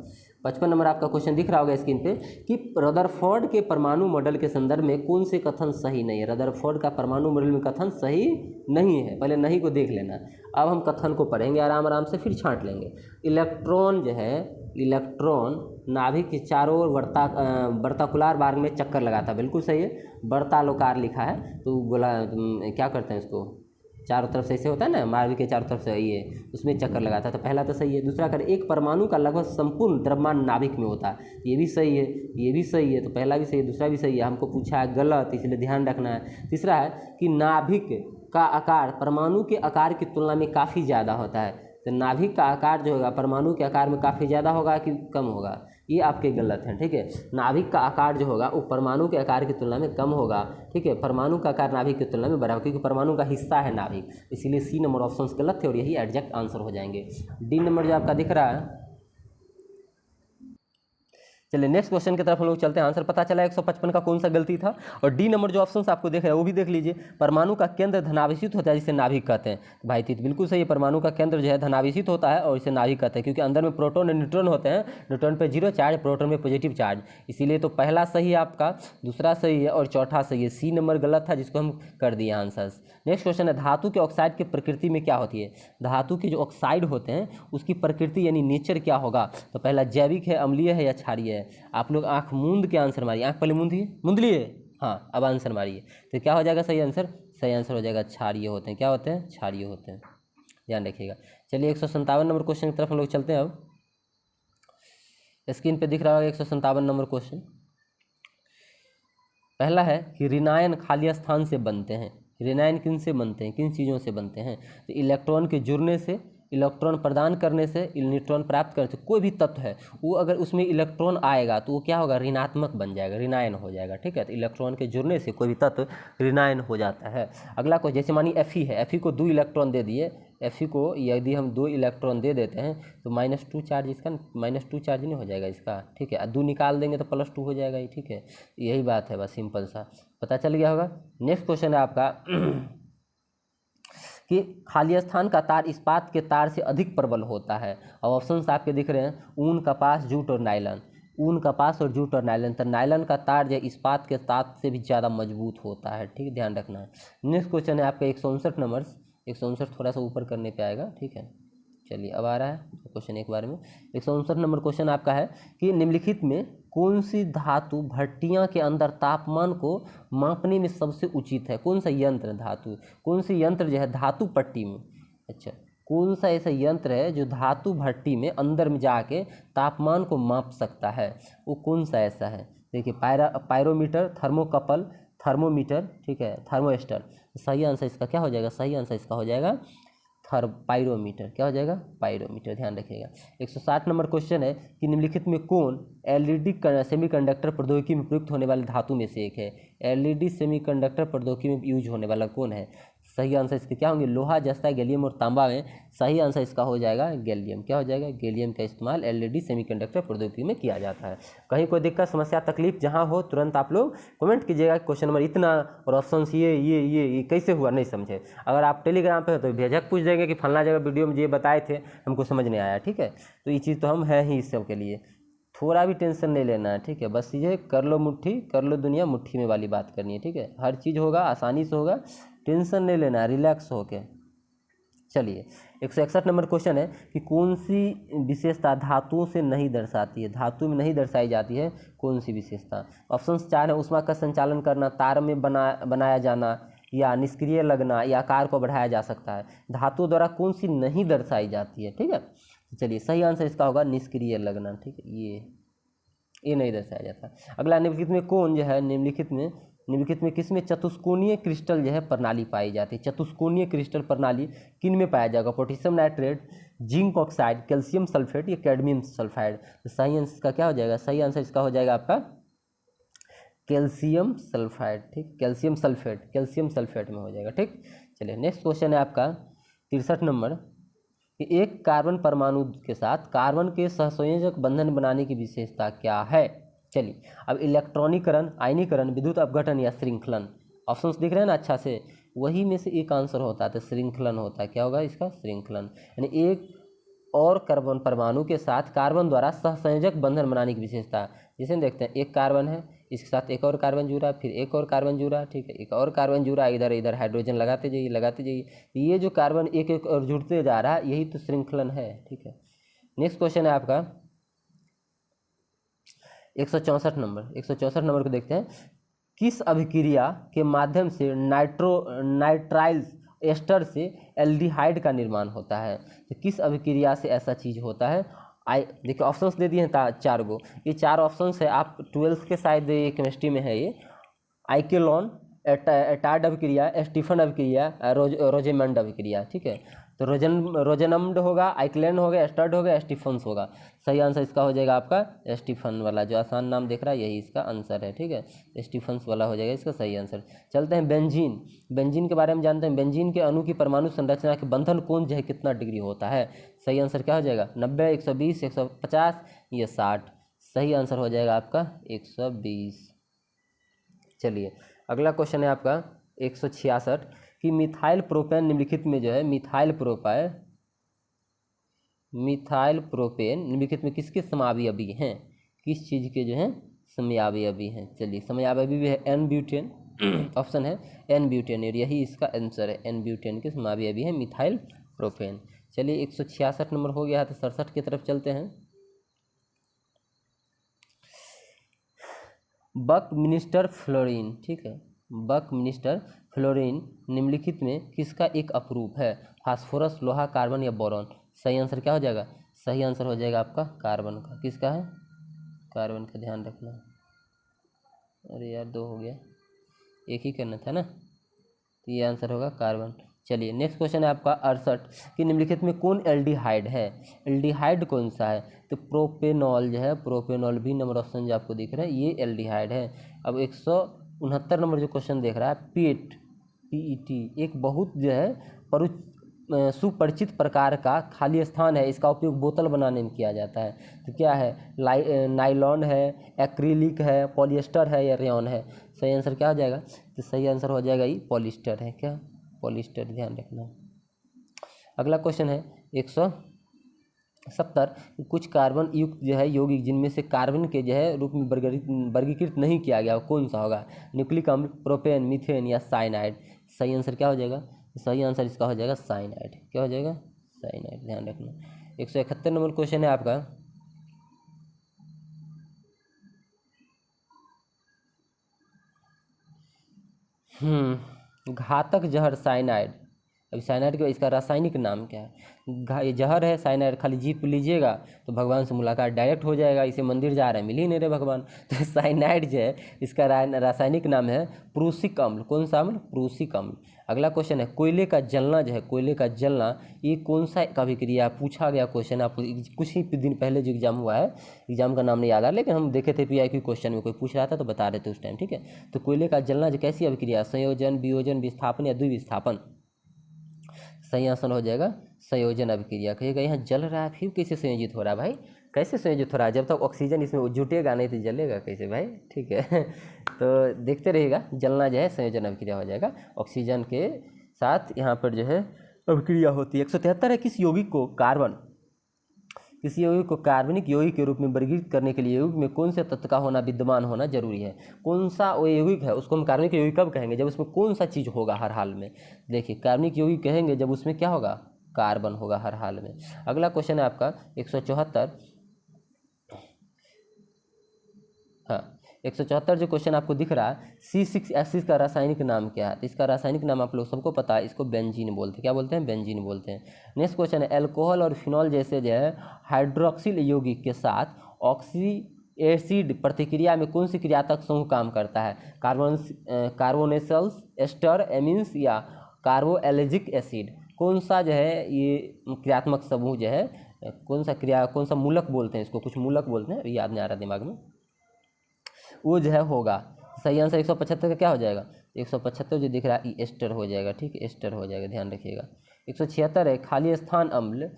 55 नंबर आपका क्वेश्चन दिख रहा होगा स्क्रीन पे कि रदरफोर्ड के परमाणु मॉडल के संदर्भ में कौन से कथन सही नहीं है। रदरफोर्ड का परमाणु मॉडल में कथन सही नहीं है, पहले नहीं को देख लेना। अब हम कथन को पढ़ेंगे आराम आराम से, फिर छांट लेंगे। इलेक्ट्रॉन जो है, इलेक्ट्रॉन नाभिक के चारों ओर वर्ताकुलार मार्ग में चक्कर लगाता है, बिल्कुल सही है। वर्तालोकार लिखा है तो बोला क्या करते हैं इसको, चारों तरफ से ऐसे होता है ना, मार्ग के चारों तरफ से ये उसमें चक्कर लगाता है, तो पहला तो सही है। दूसरा कर एक परमाणु का लगभग संपूर्ण द्रव्यमान नाभिक में होता है, ये भी सही है, ये भी सही है, तो पहला भी सही है, दूसरा भी सही है। हमको पूछा है गलत, इसलिए ध्यान रखना है। तीसरा है कि नाभिक का आकार परमाणु के आकार की तुलना में काफ़ी ज़्यादा होता है, तो नाभिक का आकार जो होगा परमाणु के आकार में काफ़ी ज़्यादा होगा कि कम होगा, ये आपके गलत हैं, ठीक है। नाभिक का आकार जो होगा वो परमाणु के आकार की तुलना में कम होगा, ठीक है। परमाणु का आकार नाभिक की तुलना में बड़ा होगा, क्योंकि परमाणु का हिस्सा है नाभिक, इसीलिए सी नंबर ऑप्शन गलत थे और यही एग्जैक्ट आंसर हो जाएंगे। डी नंबर जो आपका दिख रहा है, चलिए नेक्स्ट क्वेश्चन की तरफ हम लोग चलते हैं। आंसर पता चला 155 का कौन सा गलती था। और डी नंबर जो ऑप्शन आपको देख रहे हैं वो भी देख लीजिए। परमाणु का केंद्र धनाभिषिक्त होता है जिसे नाभिक कहते हैं। भाई तीत बिल्कुल सही है, परमाणु का केंद्र जो है धनाभिषिक्त होता है और इसे नाभिक कहते हैं, क्योंकि अंदर में प्रोटॉन और न्यूट्रॉन होते हैं। न्यूट्रॉन पे 0 चार्ज, प्रोटॉन में पॉजिटिव चार्ज, इसीलिए तो पहला सही है आपका, दूसरा सही है और चौथा सही है। सी नंबर गलत था जिसको हम कर दिए आंसर। नेक्स्ट क्वेश्चन है, धातु के ऑक्साइड की प्रकृति में क्या होती है। धातु के जो ऑक्साइड होते हैं उसकी प्रकृति यानी नेचर क्या होगा। तो पहला जैविक है, अम्लीय है या क्षारीय है। आप लोग आंख मूंद के आंसर मारिए, आंख पहले मूंद लिए, हाँ अब आंसर मारिए। तो क्या हो जाएगा सही आंसर, सही आंसर हो जाएगा क्षारीय होते हैं। क्या होते हैं, क्षारीय होते हैं, ध्यान रखिएगा। चलिए 157 नंबर क्वेश्चन की तरफ हम लोग चलते हैं। अब स्क्रीन पे दिख रहा होगा 157 नंबर क्वेश्चन। पहला है कि ऋणायन खाली स्थान से बनते हैं। ऋणायन किन से बनते हैं, किन चीज़ों से बनते हैं। तो इलेक्ट्रॉन के जुड़ने से, इलेक्ट्रॉन प्रदान करने से, न्यूट्रॉन प्राप्त करने से। कोई भी तत्व है वो अगर उसमें इलेक्ट्रॉन आएगा तो वो क्या होगा, ऋणात्मक बन जाएगा, ऋणायन हो जाएगा। ठीक है, तो इलेक्ट्रॉन के जुड़ने से कोई भी तत्व ऋणायन हो जाता है। अगला कोई, जैसे मानिए Fe है, Fe को 2 इलेक्ट्रॉन दे दिए। Fe को यदि हम 2 इलेक्ट्रॉन दे देते हैं तो -2 चार्ज, इसका -2 चार्ज नहीं हो जाएगा इसका। ठीक है, 2 निकाल देंगे तो +2 हो जाएगा। ठीक है, यही बात है, बस सिंपल सा पता चल गया होगा। नेक्स्ट क्वेश्चन है आपका कि खाली स्थान का तार इस्पात के तार से अधिक प्रबल होता है। और ऑप्शंस आपके दिख रहे हैं, ऊन, कपास, जूट और नायलन। ऊन, कपास और जूट और नायलन। तो नायलन का तार जो इस्पात के तार से भी ज़्यादा मजबूत होता है। ठीक है, ध्यान रखना है। नेक्स्ट क्वेश्चन है आपका 159 नंबर, 159 थोड़ा सा ऊपर करने पे आएगा। ठीक है, चलिए अब आ रहा है क्वेश्चन एक बार में। 159 नंबर क्वेश्चन आपका है कि निम्नलिखित में कौन सी धातु भट्टियां के अंदर तापमान को मापने में सबसे उचित है। कौन सा यंत्र, धातु, कौन सी यंत्र जो है धातु पट्टी में, अच्छा कौन सा ऐसा यंत्र है जो धातु भट्टी में अंदर में जाके तापमान को माप सकता है, वो कौन सा ऐसा है। देखिए पायरोमीटर, थर्मोकपल, थर्मोमीटर, ठीक है, थर्मोस्टर। सही आंसर इसका क्या हो जाएगा, सही आंसर इसका हो जाएगा पायरोमीटर। क्या हो जाएगा, पायरोमीटर, ध्यान रखिएगा। 160 नंबर क्वेश्चन है कि निम्नलिखित में कौन एलईडी सेमीकंडक्टर प्रौद्योगिकी में प्रयुक्त होने वाली धातु में से एक है। एलईडी सेमीकंडक्टर प्रौद्योगिकी में यूज होने वाला कौन है। सही आंसर इसके क्या होंगे, लोहा, जस्ता, गैलियम और तांबा में सही आंसर इसका हो जाएगा गैलियम। क्या हो जाएगा, गैलियम का इस्तेमाल एलईडी सेमीकंडक्टर प्रौद्योगिकी में किया जाता है। कहीं कोई दिक्कत, समस्या, तकलीफ जहां हो तुरंत आप लोग कमेंट कीजिएगा क्वेश्चन नंबर इतना और ऑप्शन ये कैसे हुआ नहीं समझे। अगर आप टेलीग्राम पे हो तो भेजक पूछ देंगे कि फलना जगह वीडियो में ये बताए थे हमको समझ नहीं आया। ठीक है, तो ये चीज़ तो हम है ही इस सब के लिए, थोड़ा भी टेंशन नहीं लेना है। ठीक है, बस ये कर लो मुट्ठी, कर लो दुनिया मुट्ठी में वाली बात करनी है। ठीक है, हर चीज़ होगा, आसानी से होगा, टेंशन नहीं लेना है, रिलैक्स होके। चलिए 161 नंबर क्वेश्चन है कि कौन सी विशेषता धातुओं से नहीं दर्शाती है, धातु में नहीं दर्शाई जाती है, कौन सी विशेषता। ऑप्शन 4 है, ऊष्मा का संचालन करना, तार में बनाया जाना, या निष्क्रिय लगना, या आकार को बढ़ाया जा सकता है। धातु द्वारा कौन सी नहीं दर्शाई जाती है। ठीक है, चलिए सही आंसर इसका होगा निष्क्रिय लगना। ठीक है, ये नहीं दर्शाया जाता। अगला, निम्नलिखित में कौन जो है, निम्नलिखित में किसमें चतुष्कोणीय क्रिस्टल जो है प्रणाली पाई जाती है। चतुष्कोणीय क्रिस्टल प्रणाली किन में पाया जाएगा, potassium nitrate, zinc oxide, calcium sulphate या कैडमियम सल्फाइड। तो सही आंसर इसका क्या हो जाएगा, सही आंसर इसका हो जाएगा आपका कैल्शियम सल्फाइड। ठीक, कैल्शियम सल्फेट में हो जाएगा। ठीक, चलिए नेक्स्ट क्वेश्चन है आपका 63 नंबर कि एक कार्बन परमाणु के साथ कार्बन के सहसंयोजक बंधन बनाने की विशेषता क्या है। चलिए अब इलेक्ट्रॉनीकरण, आयनीकरण, विद्युत अपघटन या श्रृंखलन। ऑप्शंस दिख रहे हैं ना अच्छा से, वही में से एक आंसर होता है, तो श्रृंखलन होता है। क्या होगा इसका, श्रृंखलन। यानी एक और कार्बन परमाणु के साथ कार्बन द्वारा सहसंयोजक बंधन बनाने की विशेषता। जैसे देखते हैं, एक कार्बन है, इसके साथ एक और कार्बन जुड़ा, फिर एक और कार्बन जुड़ा, ठीक है, एक और कार्बन जुड़ा, इधर इधर हाइड्रोजन लगाते जाइए। ये जो कार्बन एक एक और जुड़ते जा रहा है, यही तो श्रृंखलन है। ठीक है, नेक्स्ट क्वेश्चन है आपका 164 नंबर को देखते हैं। किस अभिक्रिया के माध्यम से नाइट्राइल एस्टर से एल्डिहाइड का निर्माण होता है। तो किस अभिक्रिया से ऐसा चीज़ होता है। देखिए ऑप्शंस दे दिए हैं 4 गो, ये 4 ऑप्शंस है, आप 12th के शायद ये केमिस्ट्री में है। ये आइकेलॉन, एटार्ड अभिक्रिया, स्टीफन अभिक्रिया, रोजेमंड अभिक्रिया। ठीक है, तो रोजेनमंड होगा, आइकलैंड होगा, एस्टर्ड होगा, स्टीफन्स होगा। सही आंसर इसका हो जाएगा आपका स्टीफन वाला, जो आसान नाम देख रहा है यही इसका आंसर है। ठीक है, स्टीफन्स वाला हो जाएगा इसका सही आंसर। चलते हैं बेंजीन के बारे में जानते हैं। बेंजीन के अणु की परमाणु संरचना के बंधन कोण जो है कितना डिग्री होता है। सही आंसर क्या हो जाएगा, 90, 120, 150 या 60। सही आंसर हो जाएगा आपका 120। चलिए अगला क्वेश्चन है आपका 166 कि मिथाइल प्रोपेन निम्नलिखित में जो है मिथाइल प्रोपेन निम्नलिखित में किसके समयावयवी हैं, किस चीज़ के जो हैं समयावयवी हैं। चलिए समयावयवी भी है एन ब्यूटेन ऑप्शन है एन ब्यूटेन, और यही इसका आंसर है, एन ब्यूटेन के समयावयवी है मिथाइल प्रोपेन। चलिए 166 नंबर हो गया है, तो 67 की तरफ चलते हैं। बकमिनिस्टर फ्लोरीन, ठीक है, बकमिनिस्टर फ्लोरीन निम्नलिखित में किसका एक अपरूप है, फास्फोरस, लोहा, कार्बन या बोरॉन। सही आंसर क्या हो जाएगा, सही आंसर हो जाएगा आपका कार्बन का। किसका है, कार्बन का, ध्यान रखना। अरे यार 2 हो गया, एक ही करना था ना, तो ये आंसर होगा कार्बन। चलिए नेक्स्ट क्वेश्चन है आपका 68 कि निम्नलिखित में कौन एल्डिहाइड है, एल्डिहाइड कौन सा है। तो प्रोपेनॉल जो है, प्रोपेनॉल भी नंबर ऑप्शन जो आपको दिख रहा है ये एल्डिहाइड है। अब 169 नंबर जो क्वेश्चन देख रहा है पीट, पीईटी, एक बहुत जो है सुपरिचित प्रकार का खाली स्थान है, इसका उपयोग बोतल बनाने में किया जाता है। तो क्या है, नाइलॉन है, एक्रिलिक है, पॉलिएस्टर है या रेयॉन है। सही आंसर क्या हो जाएगा, तो सही आंसर हो जाएगा ये पॉलिएस्टर है। क्या, पॉलिएस्टर, ध्यान रखना। अगला क्वेश्चन है 170 कुछ कार्बन युक्त जो है यौगिक जिनमें से कार्बन के जो है रूप में वर्गीकृत नहीं किया गया, कौन सा होगा, न्यूक्लिक अम्ल, प्रोपेन, मीथेन या साइनाइड। सही आंसर क्या हो जाएगा, सही आंसर इसका हो जाएगा साइनाइड। क्या हो जाएगा, साइनाइड, ध्यान रखना। 171 नंबर क्वेश्चन है आपका घातक जहर साइनाइड। अभी साइनाइड का इसका रासायनिक नाम क्या है। ये जहर है साइनाइड, खाली जीप लीजिएगा तो भगवान से मुलाकात डायरेक्ट हो जाएगा, इसे मंदिर जा रहे हैं मिल ही नहीं रहे भगवान। तो साइनाइड जो है इसका रासायनिक नाम है प्रूसिक अम्ल। कौन सा अम्ल, प्रूसिक अम्ल। अगला क्वेश्चन है कोयले का जलना जो है, कोयले का जलना ये कौन सा अभिक्रिया, पूछा गया क्वेश्चन आपको कुछ ही दिन पहले जो एग्जाम हुआ है, एग्जाम का नाम नहीं याद आ, लेकिन हम देखे थे PIQ क्वेश्चन में कोई पूछ रहा था तो बता रहे थे उस टाइम, ठीक है। तो कोयले का जलना जो कैसी अभिक्रिया, संयोजन, वियोजन, विस्थापन या द्विविस्थापन। सही आंसर हो जाएगा संयोजन अभिक्रिया। कहिएगा यहाँ जल रहा है फिर कैसे संयोजित हो रहा है भाई, कैसे संयोजित हो रहा है, जब तक ऑक्सीजन इसमें जुटेगा नहीं तो जलेगा कैसे भाई, ठीक है। तो देखते रहिएगा, जलना जो है संयोजन अभिक्रिया हो जाएगा, ऑक्सीजन के साथ यहाँ पर जो है अभिक्रिया होती है। 173 है किस यौगिक को किसी यौगिक को कार्बनिक यौगिक के रूप में वर्गीकृत करने के लिए यौगिक में कौन से तत्व का होना विद्यमान होना जरूरी है। कौन सा वो यौगिक है उसको हम कार्बनिक यौगिक कब कहेंगे, जब उसमें कौन सा चीज़ होगा हर हाल में। देखिए कार्बनिक यौगिक कहेंगे जब उसमें क्या होगा, कार्बन होगा हर हाल में। अगला क्वेश्चन है आपका 174, हाँ 174 जो क्वेश्चन आपको दिख रहा है C6H6 का रासायनिक नाम क्या है। तो इसका रासायनिक नाम आप लोग सबको पता है, इसको बेंजीन बोलते हैं। क्या बोलते हैं, बेंजीन बोलते हैं। नेक्स्ट क्वेश्चन है अल्कोहल और फिनॉल जैसे जो है हाइड्रोक्सिल यौगिक के साथ ऑक्सी एसिड प्रतिक्रिया में कौन सी क्रियात्मक समूह काम करता है, कार्बोनेसल्स, एस्टर, एमिन्स या कार्बोएल्जिक एसिड। कौन सा जो है ये क्रियात्मक समूह जो है, कौन सा मूलक बोलते हैं इसको, कुछ मूलक बोलते हैं, याद नहीं आ रहा दिमाग में, वो जो है होगा। सही आंसर 175 का क्या हो जाएगा, 175 जो दिख रहा है एस्टर हो जाएगा, ठीक है, एस्टर हो जाएगा, ध्यान रखिएगा। 176 है खाली स्थान अम्ल,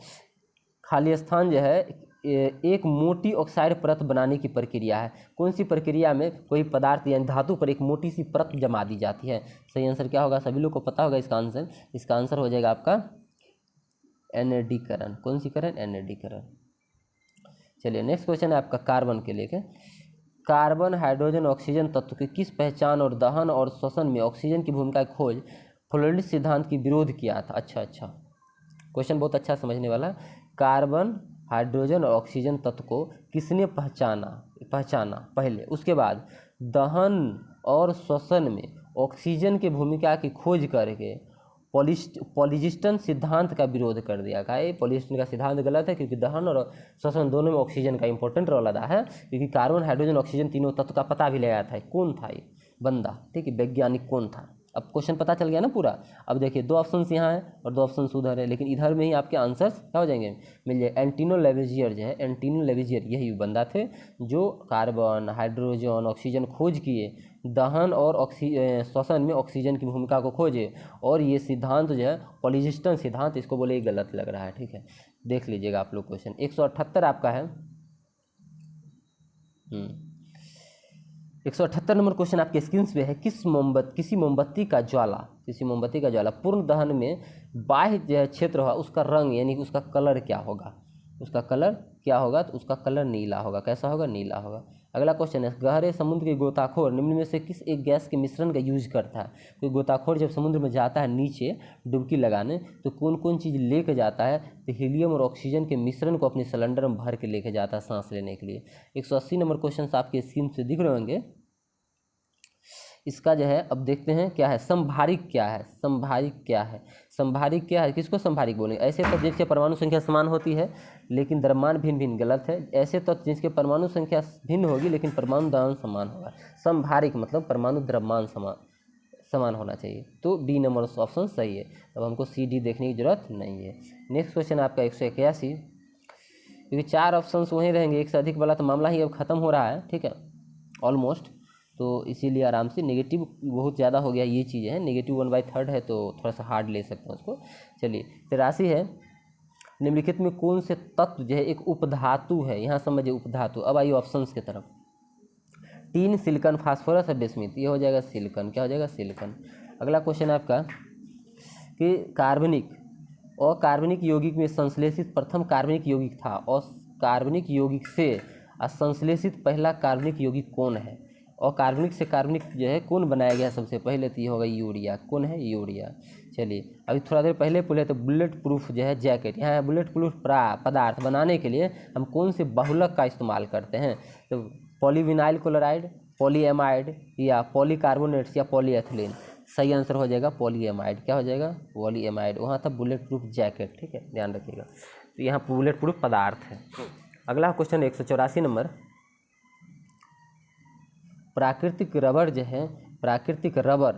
खाली स्थान जो है एक मोटी ऑक्साइड परत बनाने की प्रक्रिया है। कौन सी प्रक्रिया में कोई पदार्थ यानी धातु पर एक मोटी सी परत जमा दी जाती है। सही आंसर क्या होगा, सभी लोग को पता होगा इसका आंसर हो जाएगा आपका एनएडीकरण। कौन सी करण, एनएडीकरण। चलिए नेक्स्ट क्वेश्चन है आपका कार्बन के लेके, कार्बन, हाइड्रोजन, ऑक्सीजन तत्व की किस पहचान और दहन और श्वसन में ऑक्सीजन की भूमिका की खोज फ्लोरिड सिद्धांत की विरोध किया था। अच्छा क्वेश्चन बहुत अच्छा समझने वाला। कार्बन, हाइड्रोजन और ऑक्सीजन तत्व को किसने पहचाना पहले, उसके बाद दहन और श्वसन में ऑक्सीजन की भूमिका की खोज करके पॉलीजिस्टन सिद्धांत का विरोध कर दिया। कहा पॉलीजिस्टन का सिद्धांत गलत है क्योंकि दहन और श्वसन दोनों में ऑक्सीजन का इंपॉर्टेंट रोल अदा है, क्योंकि कार्बन, हाइड्रोजन, ऑक्सीजन तीनों तत्व का पता भी लगाया था। कौन था ये बंदा, ठीक है, वैज्ञानिक कौन था। अब क्वेश्चन पता चल गया ना पूरा। अब देखिए 2 ऑप्शन यहाँ है और 2 ऑप्शन उधर है, लेकिन इधर में ही आपके आंसर्स क्या हो जाएंगे, मिल जाए। एंटिनो लेवेजियर जो है, एंटिनो लेवेजियर यही बंदा थे जो कार्बन, हाइड्रोजन, ऑक्सीजन खोज किए, दहन और श्वसन में ऑक्सीजन की भूमिका को खोजे, और ये सिद्धांत जो है पॉलीजिस्टन सिद्धांत, इसको बोले गलत लग रहा है, ठीक है, देख लीजिएगा आप लोग क्वेश्चन। 178 आपका है 178 नंबर क्वेश्चन आपके स्क्रीन पे है, किसी मोमबत्ती का ज्वाला पूर्ण दहन में बाह्य जो है क्षेत्र होगा उसका रंग यानी कि उसका कलर क्या होगा, तो उसका कलर नीला होगा। कैसा होगा? नीला होगा। अगला क्वेश्चन है, गहरे समुद्र के गोताखोर निम्न में से किस एक गैस के मिश्रण का यूज करता है? कोई गोताखोर जब समुद्र में जाता है नीचे डुबकी लगाने तो कौन कौन चीज़ लेके जाता है? तो हीलियम और ऑक्सीजन के मिश्रण को अपने सिलेंडर में भर के लेके जाता है सांस लेने के लिए। 180 नंबर क्वेश्चन आपके स्क्रीन से दिख रहे होंगे। इसका जो है अब देखते हैं क्या है, संभारिक क्या है। संभारिक क्या है, किसको संभारिक बोलेंगे? ऐसे तत्व जिसके परमाणु संख्या समान होती है लेकिन द्रव्यमान भिन्न भिन्न, गलत है। ऐसे तत्व जिसके परमाणु संख्या भिन्न होगी लेकिन परमाणु द्रव्यमान समान होगा। संभारिक मतलब परमाणु द्रव्यमान समान होना चाहिए। तो डी नंबर ऑप्शन सही है। अब हमको सी डी देखने की जरूरत नहीं है। नेक्स्ट क्वेश्चन आपका 181, क्योंकि 4 ऑप्शन वहीं रहेंगे, एक से अधिक वाला तो मामला ही अब खत्म हो रहा है, ठीक है, ऑलमोस्ट। तो इसीलिए आराम से, नेगेटिव बहुत ज़्यादा हो गया, ये चीज़ें हैं, नेगेटिव 1/3 है तो थोड़ा सा हार्ड ले सकते हैं उसको। चलिए 83 है, निम्नलिखित में कौन से तत्व जो है एक उपधातु है? यहाँ समझिए उपधातु। अब आइए ऑप्शंस की तरफ। टीन, सिलिकॉन, फास्फोरस और बेस्मिथ, ये हो जाएगा सिलिकॉन। क्या हो जाएगा? सिलिकॉन। अगला क्वेश्चन आपका कि कार्बनिक और कार्बनिक यौगिक में संश्लेषित प्रथम कार्बनिक यौगिक था और कार्बनिक यौगिक से असंश्लेषित पहला कार्बनिक यौगिक कौन है? और कार्बनिक से कार्बनिक जो है कौन बनाया गया सबसे पहले? तो ये होगा यूरिया। कौन है? यूरिया। चलिए अभी थोड़ा देर पहले बोले तो बुलेट प्रूफ जो है जैकेट, यहाँ बुलेट प्रूफ पदार्थ बनाने के लिए हम कौन से बहुलक का इस्तेमाल करते हैं? तो पॉलीविनाइल क्लोराइड, पॉलीएमाइड या पॉलीकार्बोनेट्स या पॉलीएथिलीन। सही आंसर हो जाएगा पॉलीएमाइड। क्या हो जाएगा? पॉलीएमाइड। वहाँ था बुलेट प्रूफ जैकेट, ठीक है, ध्यान रखिएगा। तो यहाँ बुलेट प्रूफ पदार्थ है। अगला क्वेश्चन 184 नंबर, प्राकृतिक रबर जो है, प्राकृतिक रबर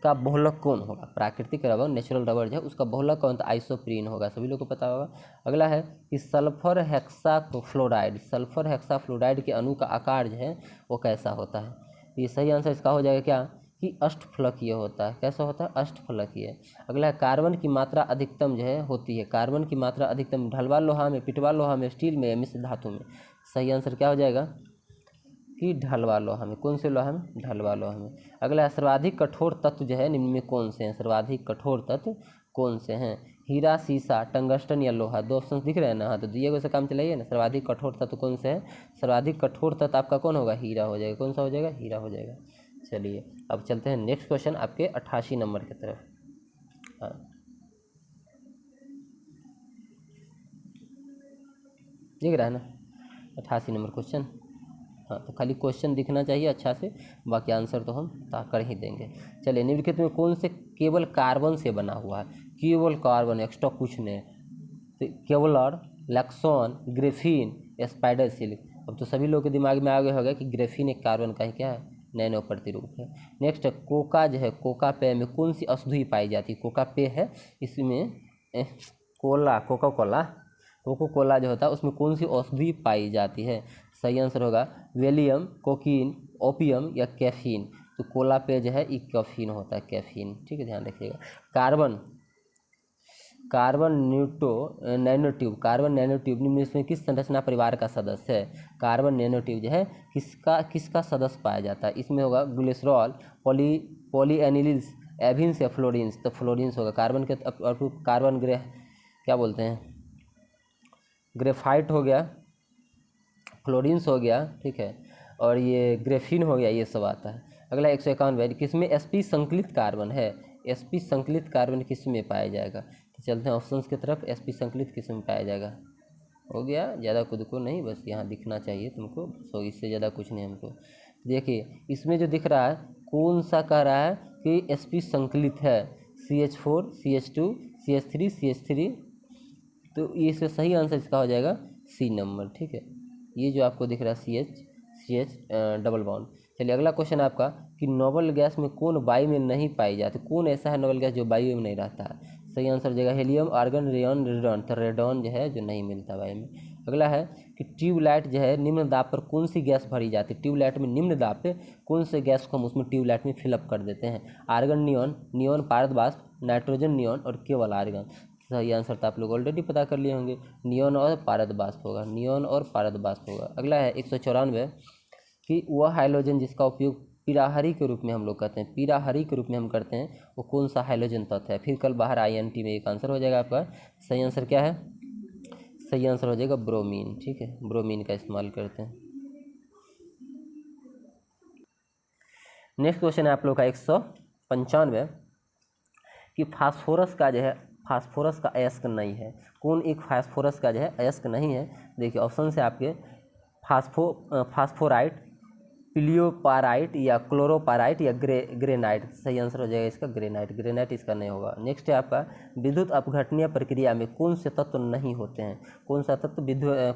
का बहुलक कौन होगा? प्राकृतिक रबर, नेचुरल रबर जो है उसका बहुलक कौन? तो आइसोप्रीन होगा, सभी लोग को पता होगा। अगला है कि सल्फर हेक्साफ्लोराइड के अणु का आकार जो है वो कैसा होता है? ये सही आंसर इसका हो जाएगा क्या? कि अष्टफलकीय होता है। कैसा होता है? अष्टफलकीय। अगला है कार्बन की मात्रा अधिकतम जो है होती है, कार्बन की मात्रा अधिकतम ढलवा लोहा में, पिटवा लोहा में, स्टील में, मिश्र धातु में। सही आंसर क्या हो जाएगा? कि ढलवा लोहा में। कौन से लोहा में? ढलवा लोहा में। अगला है सर्वाधिक कठोर तत्व जो है निम्न में कौन से हैं? सर्वाधिक कठोर तत्व कौन से हैं? हीरा, सीसा, टंगस्टन या लोहा। 2 ऑप्शन दिख रहे हैं ना? हाँ, तो दिए गए से काम चलाइए ना। सर्वाधिक कठोर तत्व कौन से है? सर्वाधिक कठोर तत्व आपका कौन होगा? हीरा हो जाएगा। कौन सा हो जाएगा? हीरा हो जाएगा। चलिए अब चलते हैं नेक्स्ट क्वेश्चन आपके 88 नंबर की तरफ। हाँ, दिख रहा है ना 88 नंबर क्वेश्चन? हाँ, तो खाली क्वेश्चन दिखना चाहिए अच्छा से, बाकी आंसर तो हम कर ही देंगे। चलिए निम्नलिखित में कौन से केवल कार्बन से बना हुआ है? केवल कार्बन, एक्स्ट्रा कुछ नहीं। तो केवलर, लैक्सोन, ग्रेफीन, स्पाइडर सिल्क। अब तो सभी लोगों के दिमाग में आ गया होगा कि ग्रेफीन एक कार्बन का ही क्या है? नैनो प्रतिरूप है। नेक्स्ट कोका जो है, कोका पेय में कौन सी औषधि पाई जाती है? कोका पेय है, इसमें कोको कोला जो होता है उसमें कौन सी औषधि पाई जाती है? सही आंसर होगा वेलियम, कोकीन, ओपियम या कैफीन। तो कोला पे जो है ये कैफीन होता है, कैफीन, ठीक है, ध्यान रखिएगा। कार्बन नैनोट्यूब निम्न इसमें किस संरचना परिवार का सदस्य है? कार्बन नैनोट्यूब जो है किसका सदस्य पाया जाता है? इसमें होगा ग्लिसरॉल, पॉलीएनिल्स, एविन्स या फ्लोरीन्स। तो फ्लोरीन्स होगा। कार्बन के कार्बन क्या बोलते हैं, ग्रेफाइट हो गया, फ्लोरीन्स हो गया, ठीक है, और ये ग्रेफीन हो गया, ये सब आता है। अगला 151 किसमें sp संकलित कार्बन है? sp संकलित कार्बन किस में पाया जाएगा? तो चलते हैं ऑप्शंस की तरफ। sp संकलित किस में पाया जाएगा? हो गया, ज़्यादा खुद को नहीं, बस यहाँ दिखना चाहिए तुमको, सो इससे ज़्यादा कुछ नहीं हमको। देखिए इसमें जो दिख रहा है कौन सा कह रहा है कि sp संकलित है? CH4, CH2, CH3, CH3। तो ये इसका सही आंसर इसका हो जाएगा सी नंबर, ठीक है। ये जो आपको दिख रहा है CH डबल बॉन्ड। चलिए अगला क्वेश्चन आपका कि नोबल गैस में कौन वायु में नहीं पाई जाती? कौन ऐसा है नोबल गैस जो वायु में नहीं रहता है? सही आंसर हो जाएगा हेलियम, आर्गन, रेयन, रेडॉन। तो रेडॉन जो है जो नहीं मिलता वायु में। अगला है कि ट्यूबलाइट जो है निम्न दाब पर कौन सी गैस भरी जाती है? ट्यूबलाइट में निम्न दाब पे कौन से गैस को हम उसमें ट्यूबलाइट में फिलअप कर देते हैं? आर्गन नियॉन, नियॉन पारद वाष्प, नाइट्रोजन नियॉन और केवल आर्गन। सही आंसर तो आप लोग ऑलरेडी पता कर लिए होंगे, नियॉन और पारद वाष्प होगा, नियॉन और पारद वाष्प होगा। अगला है 194 कि वह हाइड्रोजन जिसका उपयोग पीराहारी के रूप में हम लोग करते हैं, पीराहारी के रूप में हम करते हैं, वो कौन सा हाइड्रोजन तत्व है। फिर कल बाहर INT में एक आंसर हो जाएगा आपका। सही आंसर क्या है? सही आंसर हो जाएगा ब्रोमीन। ठीक है, ब्रोमीन का इस्तेमाल करते हैं। नेक्स्ट क्वेश्चन है आप लोग का 195 कि फास्फोरस का जो है, फास्फोरस का अयस्क नहीं है। कौन एक फास्फोरस का जो है अयस्क नहीं है? देखिए ऑप्शन से आपके फास्फोराइट, पिलियोपाराइट या क्लोरोपाराइट या ग्रेनाइट। सही आंसर हो जाएगा इसका ग्रेनाइट। ग्रेनाइट इसका नहीं होगा। नेक्स्ट है आपका विद्युत अपघटनीय प्रक्रिया में कौन से तत्व नहीं होते हैं। कौन सा तत्व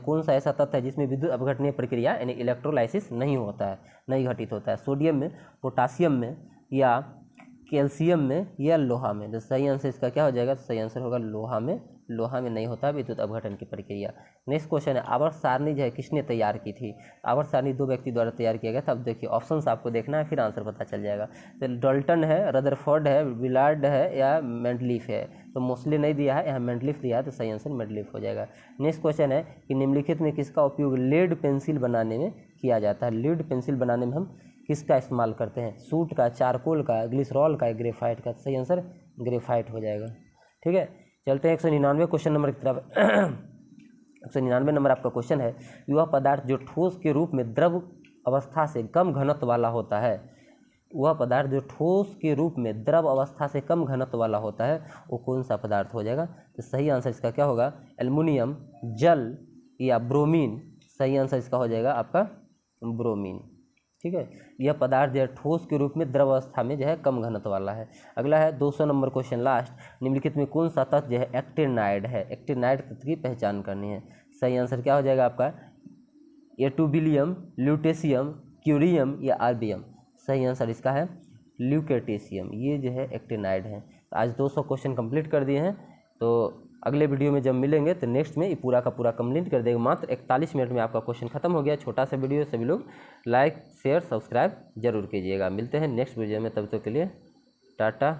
कौन सा ऐसा तत्व है जिसमें विद्युत अपघटनीय प्रक्रिया यानी इलेक्ट्रोलाइसिस नहीं होता है, नहीं घटित होता है। सोडियम में, पोटासियम में या कैल्शियम में या लोहा में। तो सही आंसर इसका क्या हो जाएगा? सही आंसर होगा लोहा में। लोहा में नहीं होता विद्युत अपघटन की प्रक्रिया। नेक्स्ट क्वेश्चन है आवर्त सारणी जो है किसने तैयार की थी। आवर्त सारणी 2 व्यक्ति द्वारा तैयार किया गया था। अब देखिए ऑप्शंस आपको देखना है, फिर आंसर पता चल जाएगा। तो डाल्टन है, रदरफोर्ड है, विलार्ड है या मेंडलीफ है। तो मोस्टली नहीं दिया है, यहाँ मेंडलीफ दिया है, तो सही आंसर मेंडलीफ हो जाएगा। नेक्स्ट क्वेश्चन है कि निम्नलिखित में किसका उपयोग लेड पेंसिल बनाने में किया जाता है। लेड पेंसिल बनाने में हम किसका इस्तेमाल करते हैं? सूट का, चारकोल का, ग्लिसरॉल का, ग्रेफाइट का। सही आंसर ग्रेफाइट हो जाएगा। ठीक है, चलते हैं 199 क्वेश्चन नंबर की तरफ। 199 नंबर आपका क्वेश्चन है, वह पदार्थ जो ठोस के रूप में द्रव अवस्था से कम घनत्व वाला होता है, वह पदार्थ जो ठोस के रूप में द्रव अवस्था से कम घनत्व वाला होता है, वो कौन सा पदार्थ हो जाएगा? तो सही आंसर इसका क्या होगा? एल्युमिनियम, जल या ब्रोमीन। सही आंसर इसका हो जाएगा आपका ब्रोमीन। ठीक है, यह पदार्थ जो है ठोस के रूप में द्रव अवस्था में जो है कम घनत्व वाला है। अगला है 200 नंबर क्वेश्चन लास्ट, निम्नलिखित में कौन सा तत्व जो है एक्टिनाइड है। एक्टिनाइड तत्व की पहचान करनी है। सही आंसर क्या हो जाएगा आपका? एटुबिलियम, ल्यूटेशियम, क्यूरियम या आर्बियम। सही आंसर इसका है ल्यूकेटेशियम। ये जो है एक्टिनाइड है। तो आज 200 क्वेश्चन कंप्लीट कर दिए हैं। तो अगले वीडियो में जब मिलेंगे तो नेक्स्ट में ये पूरा का पूरा कंप्लीट कर देगा। मात्र 41 मिनट में आपका क्वेश्चन खत्म हो गया। छोटा सा वीडियो, सभी लोग लाइक शेयर सब्सक्राइब जरूर कीजिएगा। मिलते हैं नेक्स्ट वीडियो में, तब तक के लिए टाटा।